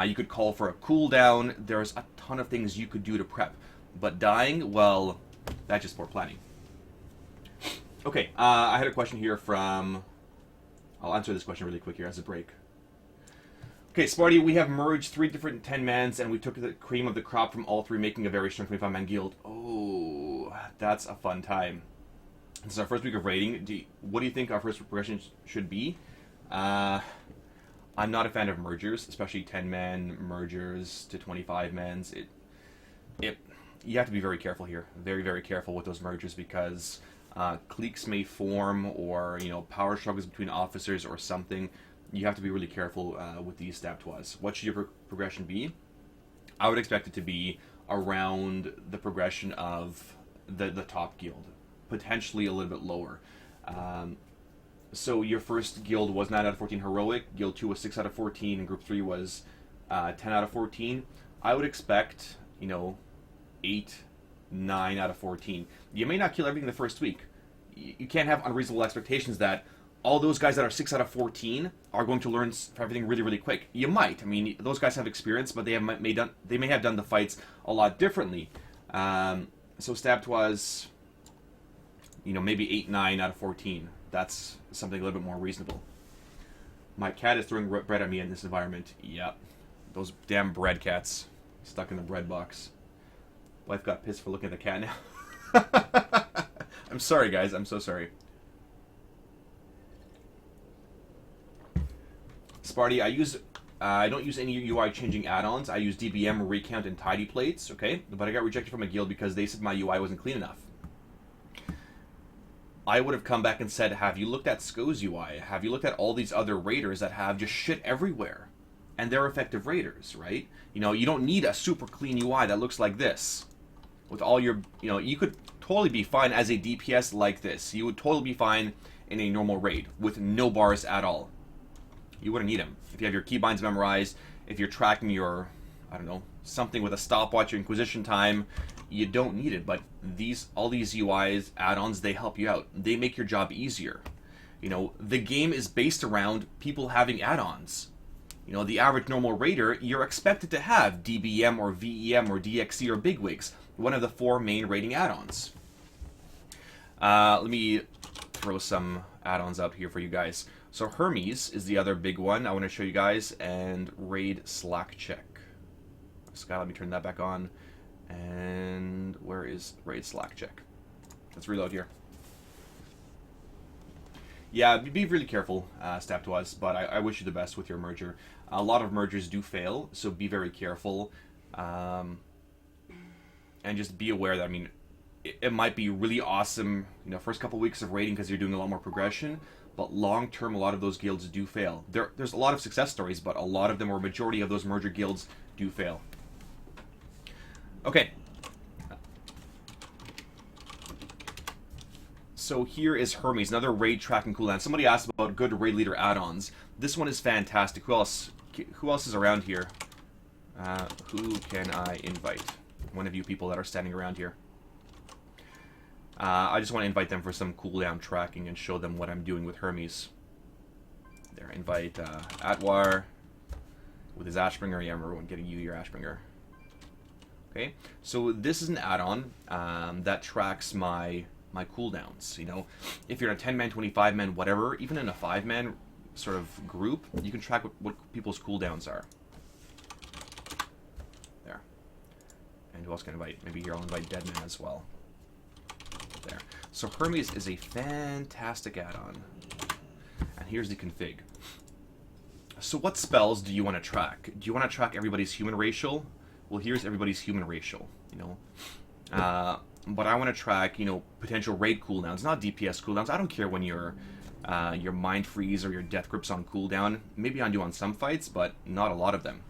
You could call for a cooldown. There's a ton of things you could do to prep. But dying, well, that's just poor planning. Okay, I had a question here from... I'll answer this question really quick here as a break. Okay, Sparty, we have merged 3 different 10-mans, and we took the cream of the crop from all 3, making a very strong 25-man guild. Oh, that's a fun time. This is our first week of raiding. What do you think our first progression should be? I'm not a fan of mergers, especially 10-man mergers to 25-mans. You have to be very careful here. Very, very careful with those mergers because cliques may form or, you know, power struggles between officers or something. You have to be really careful with these Staptois. What should your progression be? I would expect it to be around the progression of the top guild. Potentially a little bit lower. So your first guild was 9 out of 14 heroic, guild 2 was 6 out of 14, and group 3 was 10 out of 14. I would expect, you know, 8, 9 out of 14. You may not kill everything the first week. You can't have unreasonable expectations that all those guys that are 6 out of 14 are going to learn everything really, really quick. You might. I mean, those guys have experience, but they may have done the fights a lot differently. So Staptois, you know, maybe 8, 9 out of 14. That's something a little bit more reasonable. My cat is throwing bread at me in this environment. Yep. Those damn bread cats stuck in the bread box. Wife got pissed for looking at the cat now. I'm sorry, guys. I'm so sorry. Sparty, I don't use any UI changing add-ons. I use DBM, Recount, and Tidy Plates, okay? But I got rejected from a guild because they said my UI wasn't clean enough. I would have come back and said, have you looked at SCO's UI? Have you looked at all these other raiders that have just shit everywhere? And they're effective raiders, right? You know, you don't need a super clean UI that looks like this. With all your, you know, you could totally be fine as a DPS like this. You would totally be fine in a normal raid with no bars at all. You wouldn't need them. If you have your keybinds memorized, if you're tracking your, I don't know, something with a stopwatch or Inquisition time, you don't need it. But all these UIs, add-ons, they help you out. They make your job easier. You know, the game is based around people having add-ons. You know, the average normal raider, you're expected to have DBM or VEM or DXC or Bigwigs, one of the 4 main raiding add-ons. Let me throw some add-ons out here for you guys. So Hermes is the other big one I want to show you guys, and Raid Slack Check. Sky, let me turn that back on. And where is Raid Slack Check? Let's reload here. Yeah, be really careful, Staptois, but I wish you the best with your merger. A lot of mergers do fail, so be very careful. And just be aware that, I mean, it might be really awesome, you know, first couple weeks of raiding because you're doing a lot more progression, but long-term, a lot of those guilds do fail. There's a lot of success stories, but a lot of them, or a majority of those merger guilds, do fail. Okay. So here is Hermes, another raid tracking cooldown. Somebody asked about good raid leader add-ons. This one is fantastic. Who else? Who else is around here? Who can I invite? One of you people that are standing around here. I just want to invite them for some cooldown tracking and show them what I'm doing with Hermes. There, invite Atwar with his Ashbringer. Yeah, I remember getting you your Ashbringer. Okay, so this is an add-on that tracks my cooldowns. You know, if you're in a 10-man, 25-man, whatever, even in a 5-man sort of group, you can track what people's cooldowns are. There. And who else can I invite? Maybe here I'll invite Deadman as well. There. So Hermes is a fantastic add-on. And here's the config. So what spells do you want to track? Do you want to track everybody's human racial? Well, here's everybody's human racial, you know. But I want to track, you know, potential raid cooldowns, not DPS cooldowns. I don't care when your mind freeze or your death grip's on cooldown. Maybe I do on some fights, but not a lot of them.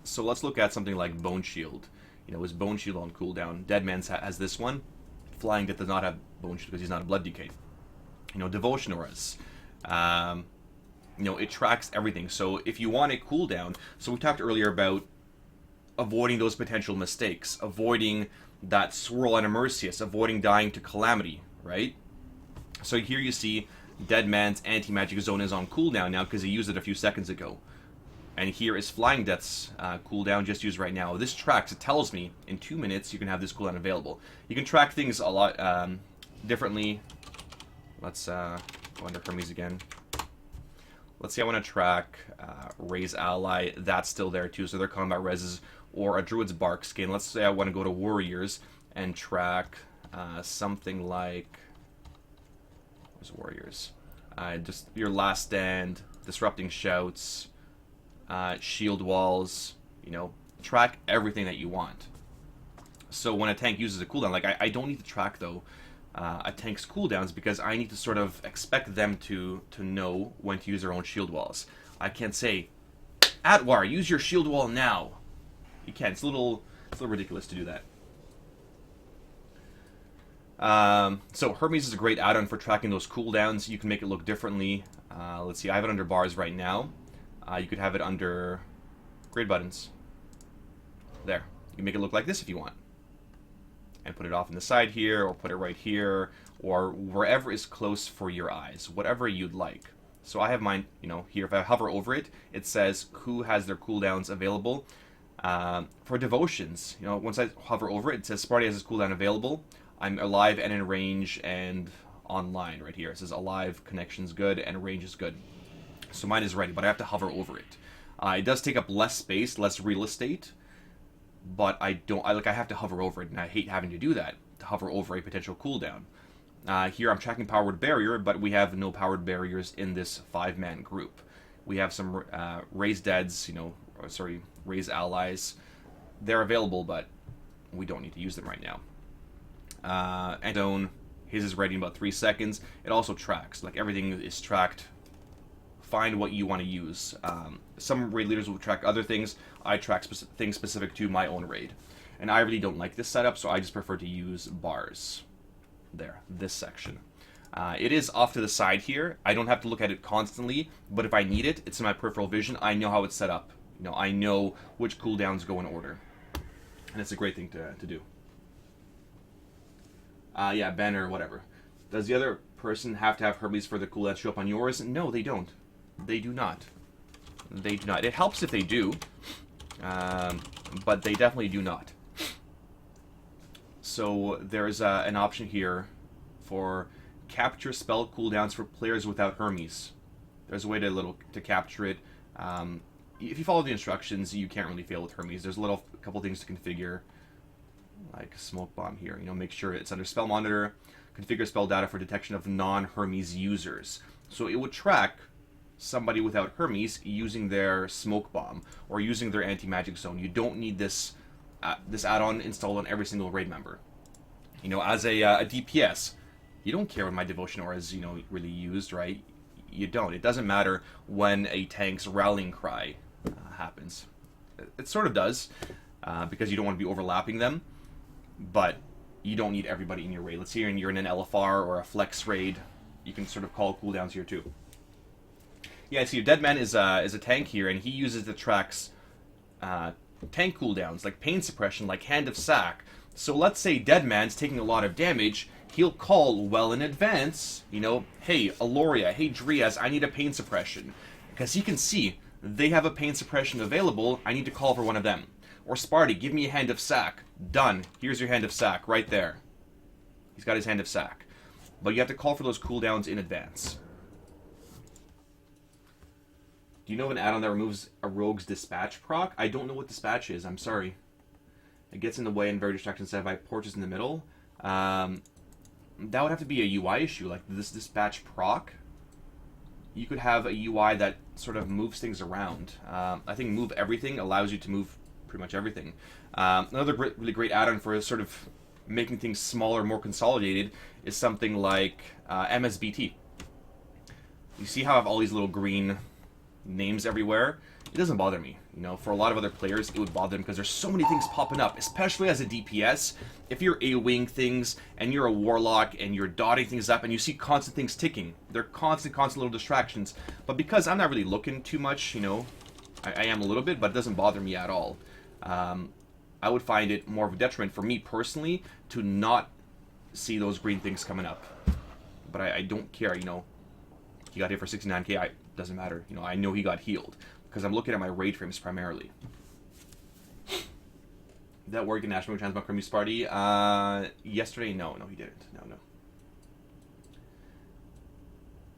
So let's look at something like Bone Shield. You know, is Bone Shield on cooldown? Deadman's has this one. Flying Death does not have Bone Shield because he's not a Blood Decay. You know, Devotion Auras. You know, it tracks everything. So if you want a cooldown, so we talked earlier about avoiding those potential mistakes, avoiding that swirl on Immersius, avoiding dying to Calamity, right? So here you see Deadman's anti-magic zone is on cooldown now because he used it a few seconds ago. And here is Flying Death's cooldown just used right now. This tracks, it tells me in 2 minutes you can have this cooldown available. You can track things a lot differently. Let's go under Hermes again. Let's say I want to track Ray's ally. That's still there too, so their combat reses, or a Druid's Bark skin. Let's say I want to go to Warriors and track something like... Where's Warriors? Just your Last Stand, Disrupting Shouts, Shield Walls, you know, track everything that you want. So when a tank uses a cooldown, like I don't need to track, though, a tank's cooldowns because I need to sort of expect them to know when to use their own shield walls. I can't say, Atwar, use your shield wall now. You can't. It's a little ridiculous to do that. So Hermes is a great add-on for tracking those cooldowns. You can make it look differently. Let's see, I have it under bars right now. You could have it under grade buttons. There. You can make it look like this if you want. And put it off in the side here, or put it right here, or wherever is close for your eyes, whatever you'd like. So I have mine, you know, here. If I hover over it, it says who has their cooldowns available. For devotions, you know, once I hover over it, it says Sparty has his cooldown available. I'm alive and in range and online right here. It says alive, connection's good, and range is good. So mine is ready, but I have to hover over it. It does take up less space, less real estate, but I have to hover over it, and I hate having to do that, to hover over a potential cooldown. Here I'm tracking Powered Barrier, but we have no Powered Barriers in this 5-man group. We have some Raised Deads, you know, Raised Allies. They're available, but we don't need to use them right now. And his is ready in about 3 seconds. It also tracks, like everything is tracked. Find what you want to use. Some raid leaders will track other things. I track things specific to my own raid. And I really don't like this setup, so I just prefer to use bars. There, this section. It is off to the side here. I don't have to look at it constantly, but if I need it, it's in my peripheral vision. I know how it's set up. You know, I know which cooldowns go in order. And it's a great thing to do. Yeah, banner, whatever. Does the other person have to have Hermes for the cooldown to show up on yours? No, they don't. They do not. They do not. It helps if they do, but they definitely do not. So there's an option here for capture spell cooldowns for players without Hermes. There's a way to capture it. If you follow the instructions, you can't really fail with Hermes. There's a couple things to configure, like Smoke Bomb here. You know, make sure it's under Spell Monitor. Configure spell data for detection of non-Hermes users. So it would track somebody without Hermes using their Smoke Bomb or using their Anti-Magic Zone. You don't need this add-on installed on every single raid member. You know, as a DPS, you don't care when my Devotion Aura is, you know, really used, right? You don't. It doesn't matter when a tank's Rallying Cry happens. It sort of does, because you don't want to be overlapping them, but you don't need everybody in your raid. Let's say you're in an LFR or a flex raid, you can sort of call cooldowns here too. Yeah, so your Deadman is a tank here, and he uses the track's tank cooldowns, like pain suppression, like Hand of Sack. So let's say Deadman's taking a lot of damage, he'll call well in advance, you know, hey, Aloria, hey, Driaz, I need a pain suppression. Because he can see, they have a pain suppression available, I need to call for one of them. Or Sparty, give me a Hand of Sack. Done. Here's your Hand of Sack, right there. He's got his Hand of Sack. But you have to call for those cooldowns in advance. Do you know of an add-on that removes a rogue's dispatch proc? I don't know what dispatch is, I'm sorry. It gets in the way and very distracting instead by porches in the middle. That would have to be a UI issue, like this dispatch proc. You could have a UI that sort of moves things around. I think Move Everything allows you to move pretty much everything. Another really great add-on for sort of making things smaller, more consolidated, is something like MSBT. You see how I have all these little green names everywhere? It doesn't bother me. You know, for a lot of other players, it would bother them because there's so many things popping up, especially as a DPS. If you're AoEing things and you're a warlock and you're dotting things up and you see constant things ticking, they're constant little distractions. But because I'm not really looking too much, you know, I am a little bit, but it doesn't bother me at all. I would find it more of a detriment for me personally to not see those green things coming up. But I don't care, you know. He got hit for 69k, doesn't matter. You know, I know he got healed because I'm looking at my raid frames primarily. Did that work in National Transmog from Sparty? Yesterday, no, he didn't. No.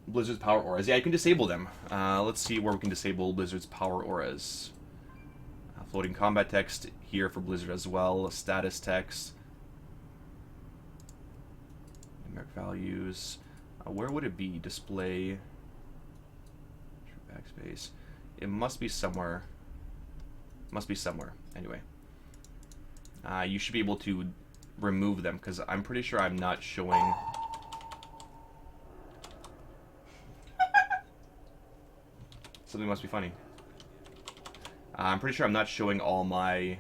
Blizzard's power auras. Yeah, you can disable them. Let's see where we can disable Blizzard's power auras. Floating combat text here for Blizzard as well. Status text. Numeric values. Where would it be? Display. Backspace. It must be somewhere. Anyway. You should be able to remove them because I'm pretty sure I'm not showing. Something must be funny. I'm pretty sure I'm not showing all my.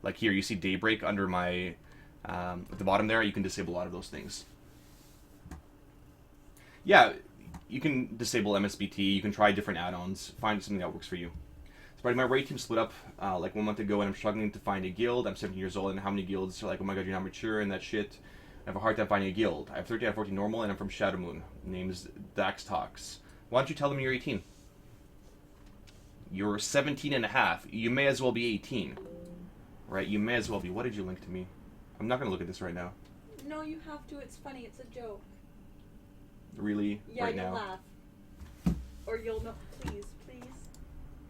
Like here, you see Daybreak under my. At the bottom there, you can disable a lot of those things. Yeah, you can disable MSBT, you can try different add-ons, find something that works for you. So my raid team split up like 1 month ago, and I'm struggling to find a guild. I'm 17 years old, and how many guilds are like, oh my god, you're not mature and that shit. I have a hard time finding a guild. I have 13 out of 14 normal, and I'm from Shadowmoon. Name's Dax Talks. Why don't you tell them you're 18? You're 17 and a half. You may as well be 18. Right? You may as well be. What did you link to me? I'm not going to look at this right now. No, you have to. It's funny. It's a joke. Really? Yeah, right you'll now? laugh. Or you'll know. Please.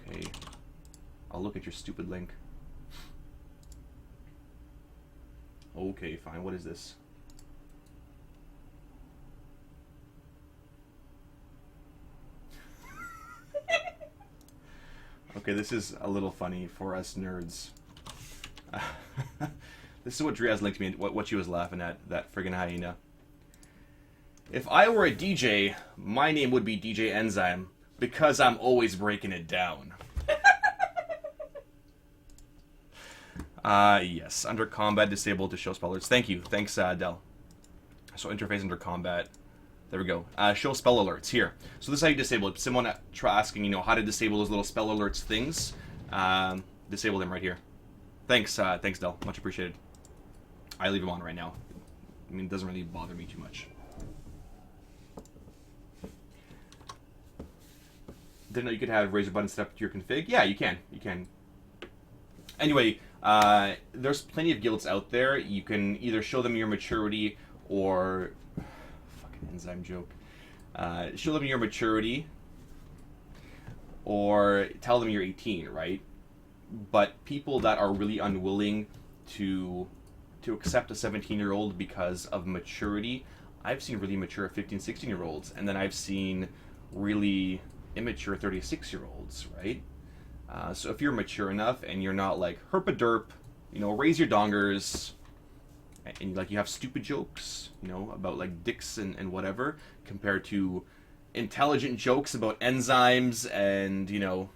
Okay. I'll look at your stupid link. Okay, fine. What is this? Okay, this is a little funny for us nerds. This is what Driaz linked me and what she was laughing at, that friggin' hyena. If I were a DJ, my name would be DJ Enzyme, because I'm always breaking it down. Yes, under combat, disabled to show spell alerts. Thank you. Thanks, Del. So interface under combat. There we go. Show spell alerts, here. So this is how you disable it. Someone asking, you know, how to disable those little spell alerts things. Disable them right here. Thanks, thanks, Del. Much appreciated. I leave them on right now. I mean, it doesn't really bother me too much. Didn't know you could have razor button set up to your config. Yeah, you can. You can. Anyway, there's plenty of guilds out there. You can either show them your maturity or... Fucking enzyme joke. Show them your maturity or tell them you're 18, right? But people that are really unwilling to accept a 17-year-old because of maturity, I've seen really mature 15, 16-year-olds, and then I've seen really immature 36-year-olds, right? So if you're mature enough and you're not like herpa-derp, you know, raise your dongers, and like you have stupid jokes, you know, about like dicks and whatever, compared to intelligent jokes about enzymes and, you know,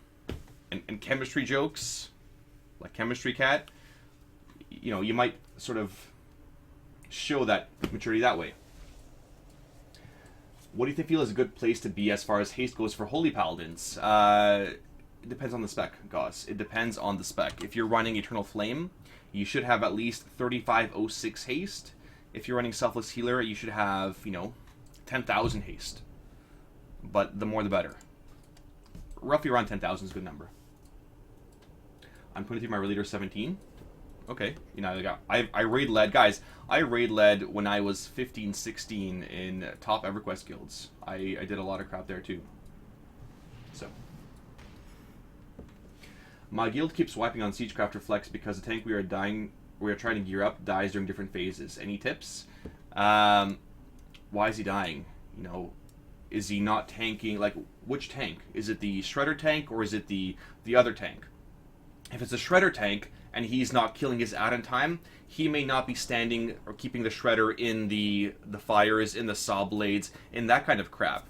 and chemistry jokes, like Chemistry Cat, you know, you might sort of show that maturity that way. What do you feel is a good place to be as far as haste goes for Holy Paladins? It depends on the spec, Gauss. It depends on the spec. If you're running Eternal Flame, you should have at least 3506 haste. If you're running Selfless Healer, you should have, 10,000 haste. But the more the better. Roughly around 10,000 is a good number. I'm putting through my leader 17. Okay, I raid led, guys. I raid led when I was 15, 16 in top EverQuest guilds. I did a lot of crap there too. So, my guild keeps wiping on Siegecraft Reflex because the tank we are trying to gear up dies during different phases. Any tips? Why is he dying? Is he not tanking? Like, which tank? Is it the Shredder tank or is it the other tank? If it's a Shredder tank and he's not killing his ad in time, he may not be standing or keeping the Shredder in the fires, in the saw blades, in that kind of crap.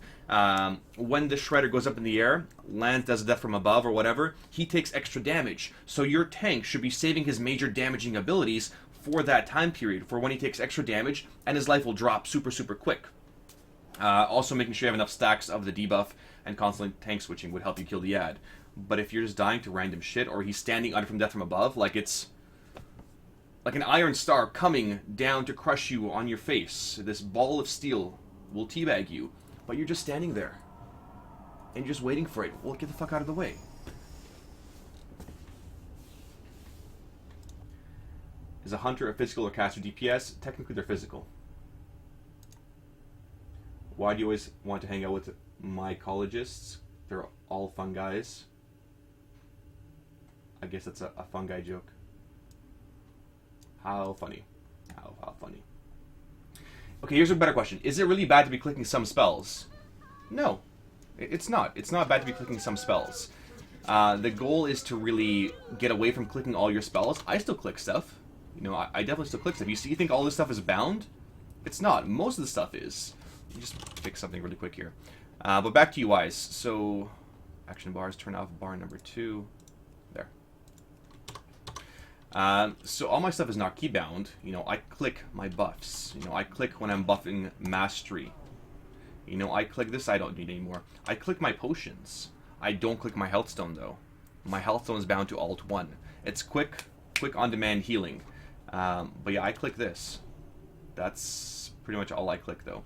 When the Shredder goes up in the air, lands, does a death from above or whatever, he takes extra damage. So your tank should be saving his major damaging abilities for that time period, for when he takes extra damage, and his life will drop super, super quick. Also making sure you have enough stacks of the debuff and constantly tank switching would help you kill the ad. But if you're just dying to random shit, or he's standing under from death from above, like it's like an iron star coming down to crush you on your face, this ball of steel will teabag you, but you're just standing there and you're just waiting for it. Well, get the fuck out of the way. Is a hunter a physical or caster DPS? Technically they're physical. Why do you always want to hang out with mycologists? They're all fun guys. I guess that's a fun guy joke. How funny. How funny. Okay, here's a better question. Is it really bad to be clicking some spells? No. It's not. It's not bad to be clicking some spells. The goal is to really get away from clicking all your spells. I still click stuff. I definitely still click stuff. You think all this stuff is bound? It's not. Most of the stuff is. Let me just fix something really quick here. But back to UIs. So, action bars, turn off bar number 2. There. So all my stuff is not keybound. I click my buffs. I click when I'm buffing mastery. I click this I don't need anymore. I click my potions. I don't click my health stone though. My health stone is bound to Alt 1. It's quick on-demand healing. But yeah, I click this. That's pretty much all I click though.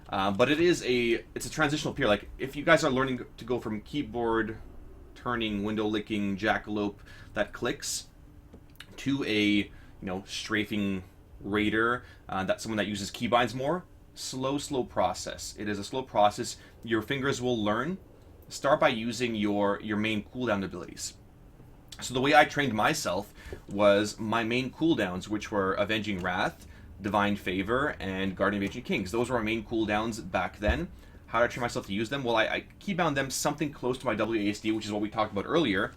But it's a transitional period. Like, if you guys are learning to go from keyboard turning, window licking, jackalope that clicks to a, strafing raider, that's someone that uses keybinds more, slow process. It is a slow process. Your fingers will learn. Start by using your main cooldown abilities. So the way I trained myself was my main cooldowns, which were Avenging Wrath, Divine Favor, and Guardian of Ancient Kings. Those were my main cooldowns back then. How did I train myself to use them? Well, I keybound them something close to my WASD, which is what we talked about earlier,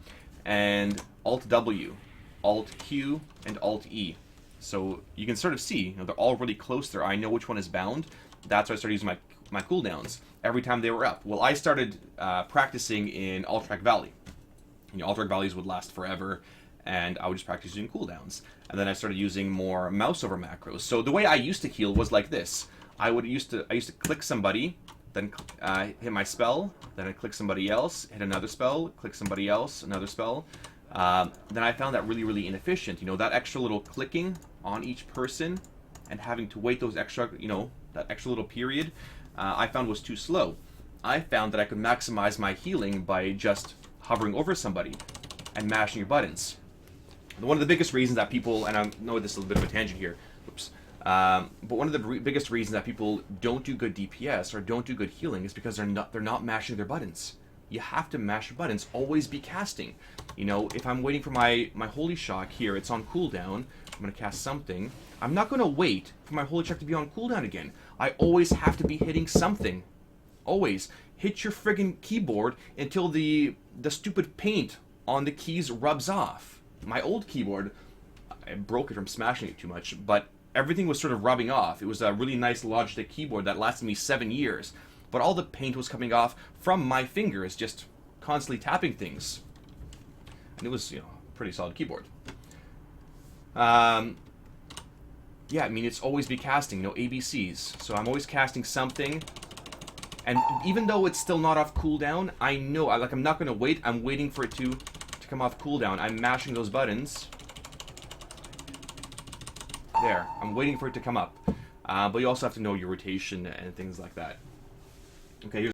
and Alt-W, Alt-Q, and Alt-E. So you can sort of see, they're all really close there. I know which one is bound. That's why I started using my cooldowns every time they were up. Well, I started practicing in Alterac Valley. Alterac Valleys would last forever, and I would just practice using cooldowns. And then I started using more mouse over macros. So the way I used to heal was like this. I used to click somebody, then hit my spell, then I'd click somebody else, hit another spell, click somebody else, another spell. Then I found that really, really inefficient. That extra little clicking on each person and having to wait those extra, that extra little period, I found was too slow. I found that I could maximize my healing by just hovering over somebody and mashing your buttons. One of the biggest reasons that people, and I know this is a little bit of a tangent here, but one of the biggest reasons that people don't do good DPS or don't do good healing is because they're not mashing their buttons. You have to mash your buttons. Always be casting. If I'm waiting for my Holy Shock here, it's on cooldown. I'm going to cast something. I'm not going to wait for my Holy Shock to be on cooldown again. I always have to be hitting something. Always. Hit your friggin' keyboard until the stupid paint on the keys rubs off. My old keyboard, I broke it from smashing it too much, but everything was sort of rubbing off. It was a really nice Logitech keyboard that lasted me 7 years. But all the paint was coming off from my fingers, just constantly tapping things. And it was, a pretty solid keyboard. Yeah, yeah, I mean, it's always be casting, you know, ABCs. So I'm always casting something. And even though it's still not off cooldown, I know, I'm not going to wait. I'm waiting for it to come off cooldown. I'm mashing those buttons. There. I'm waiting for it to come up. But you also have to know your rotation and things like that. Okay, here's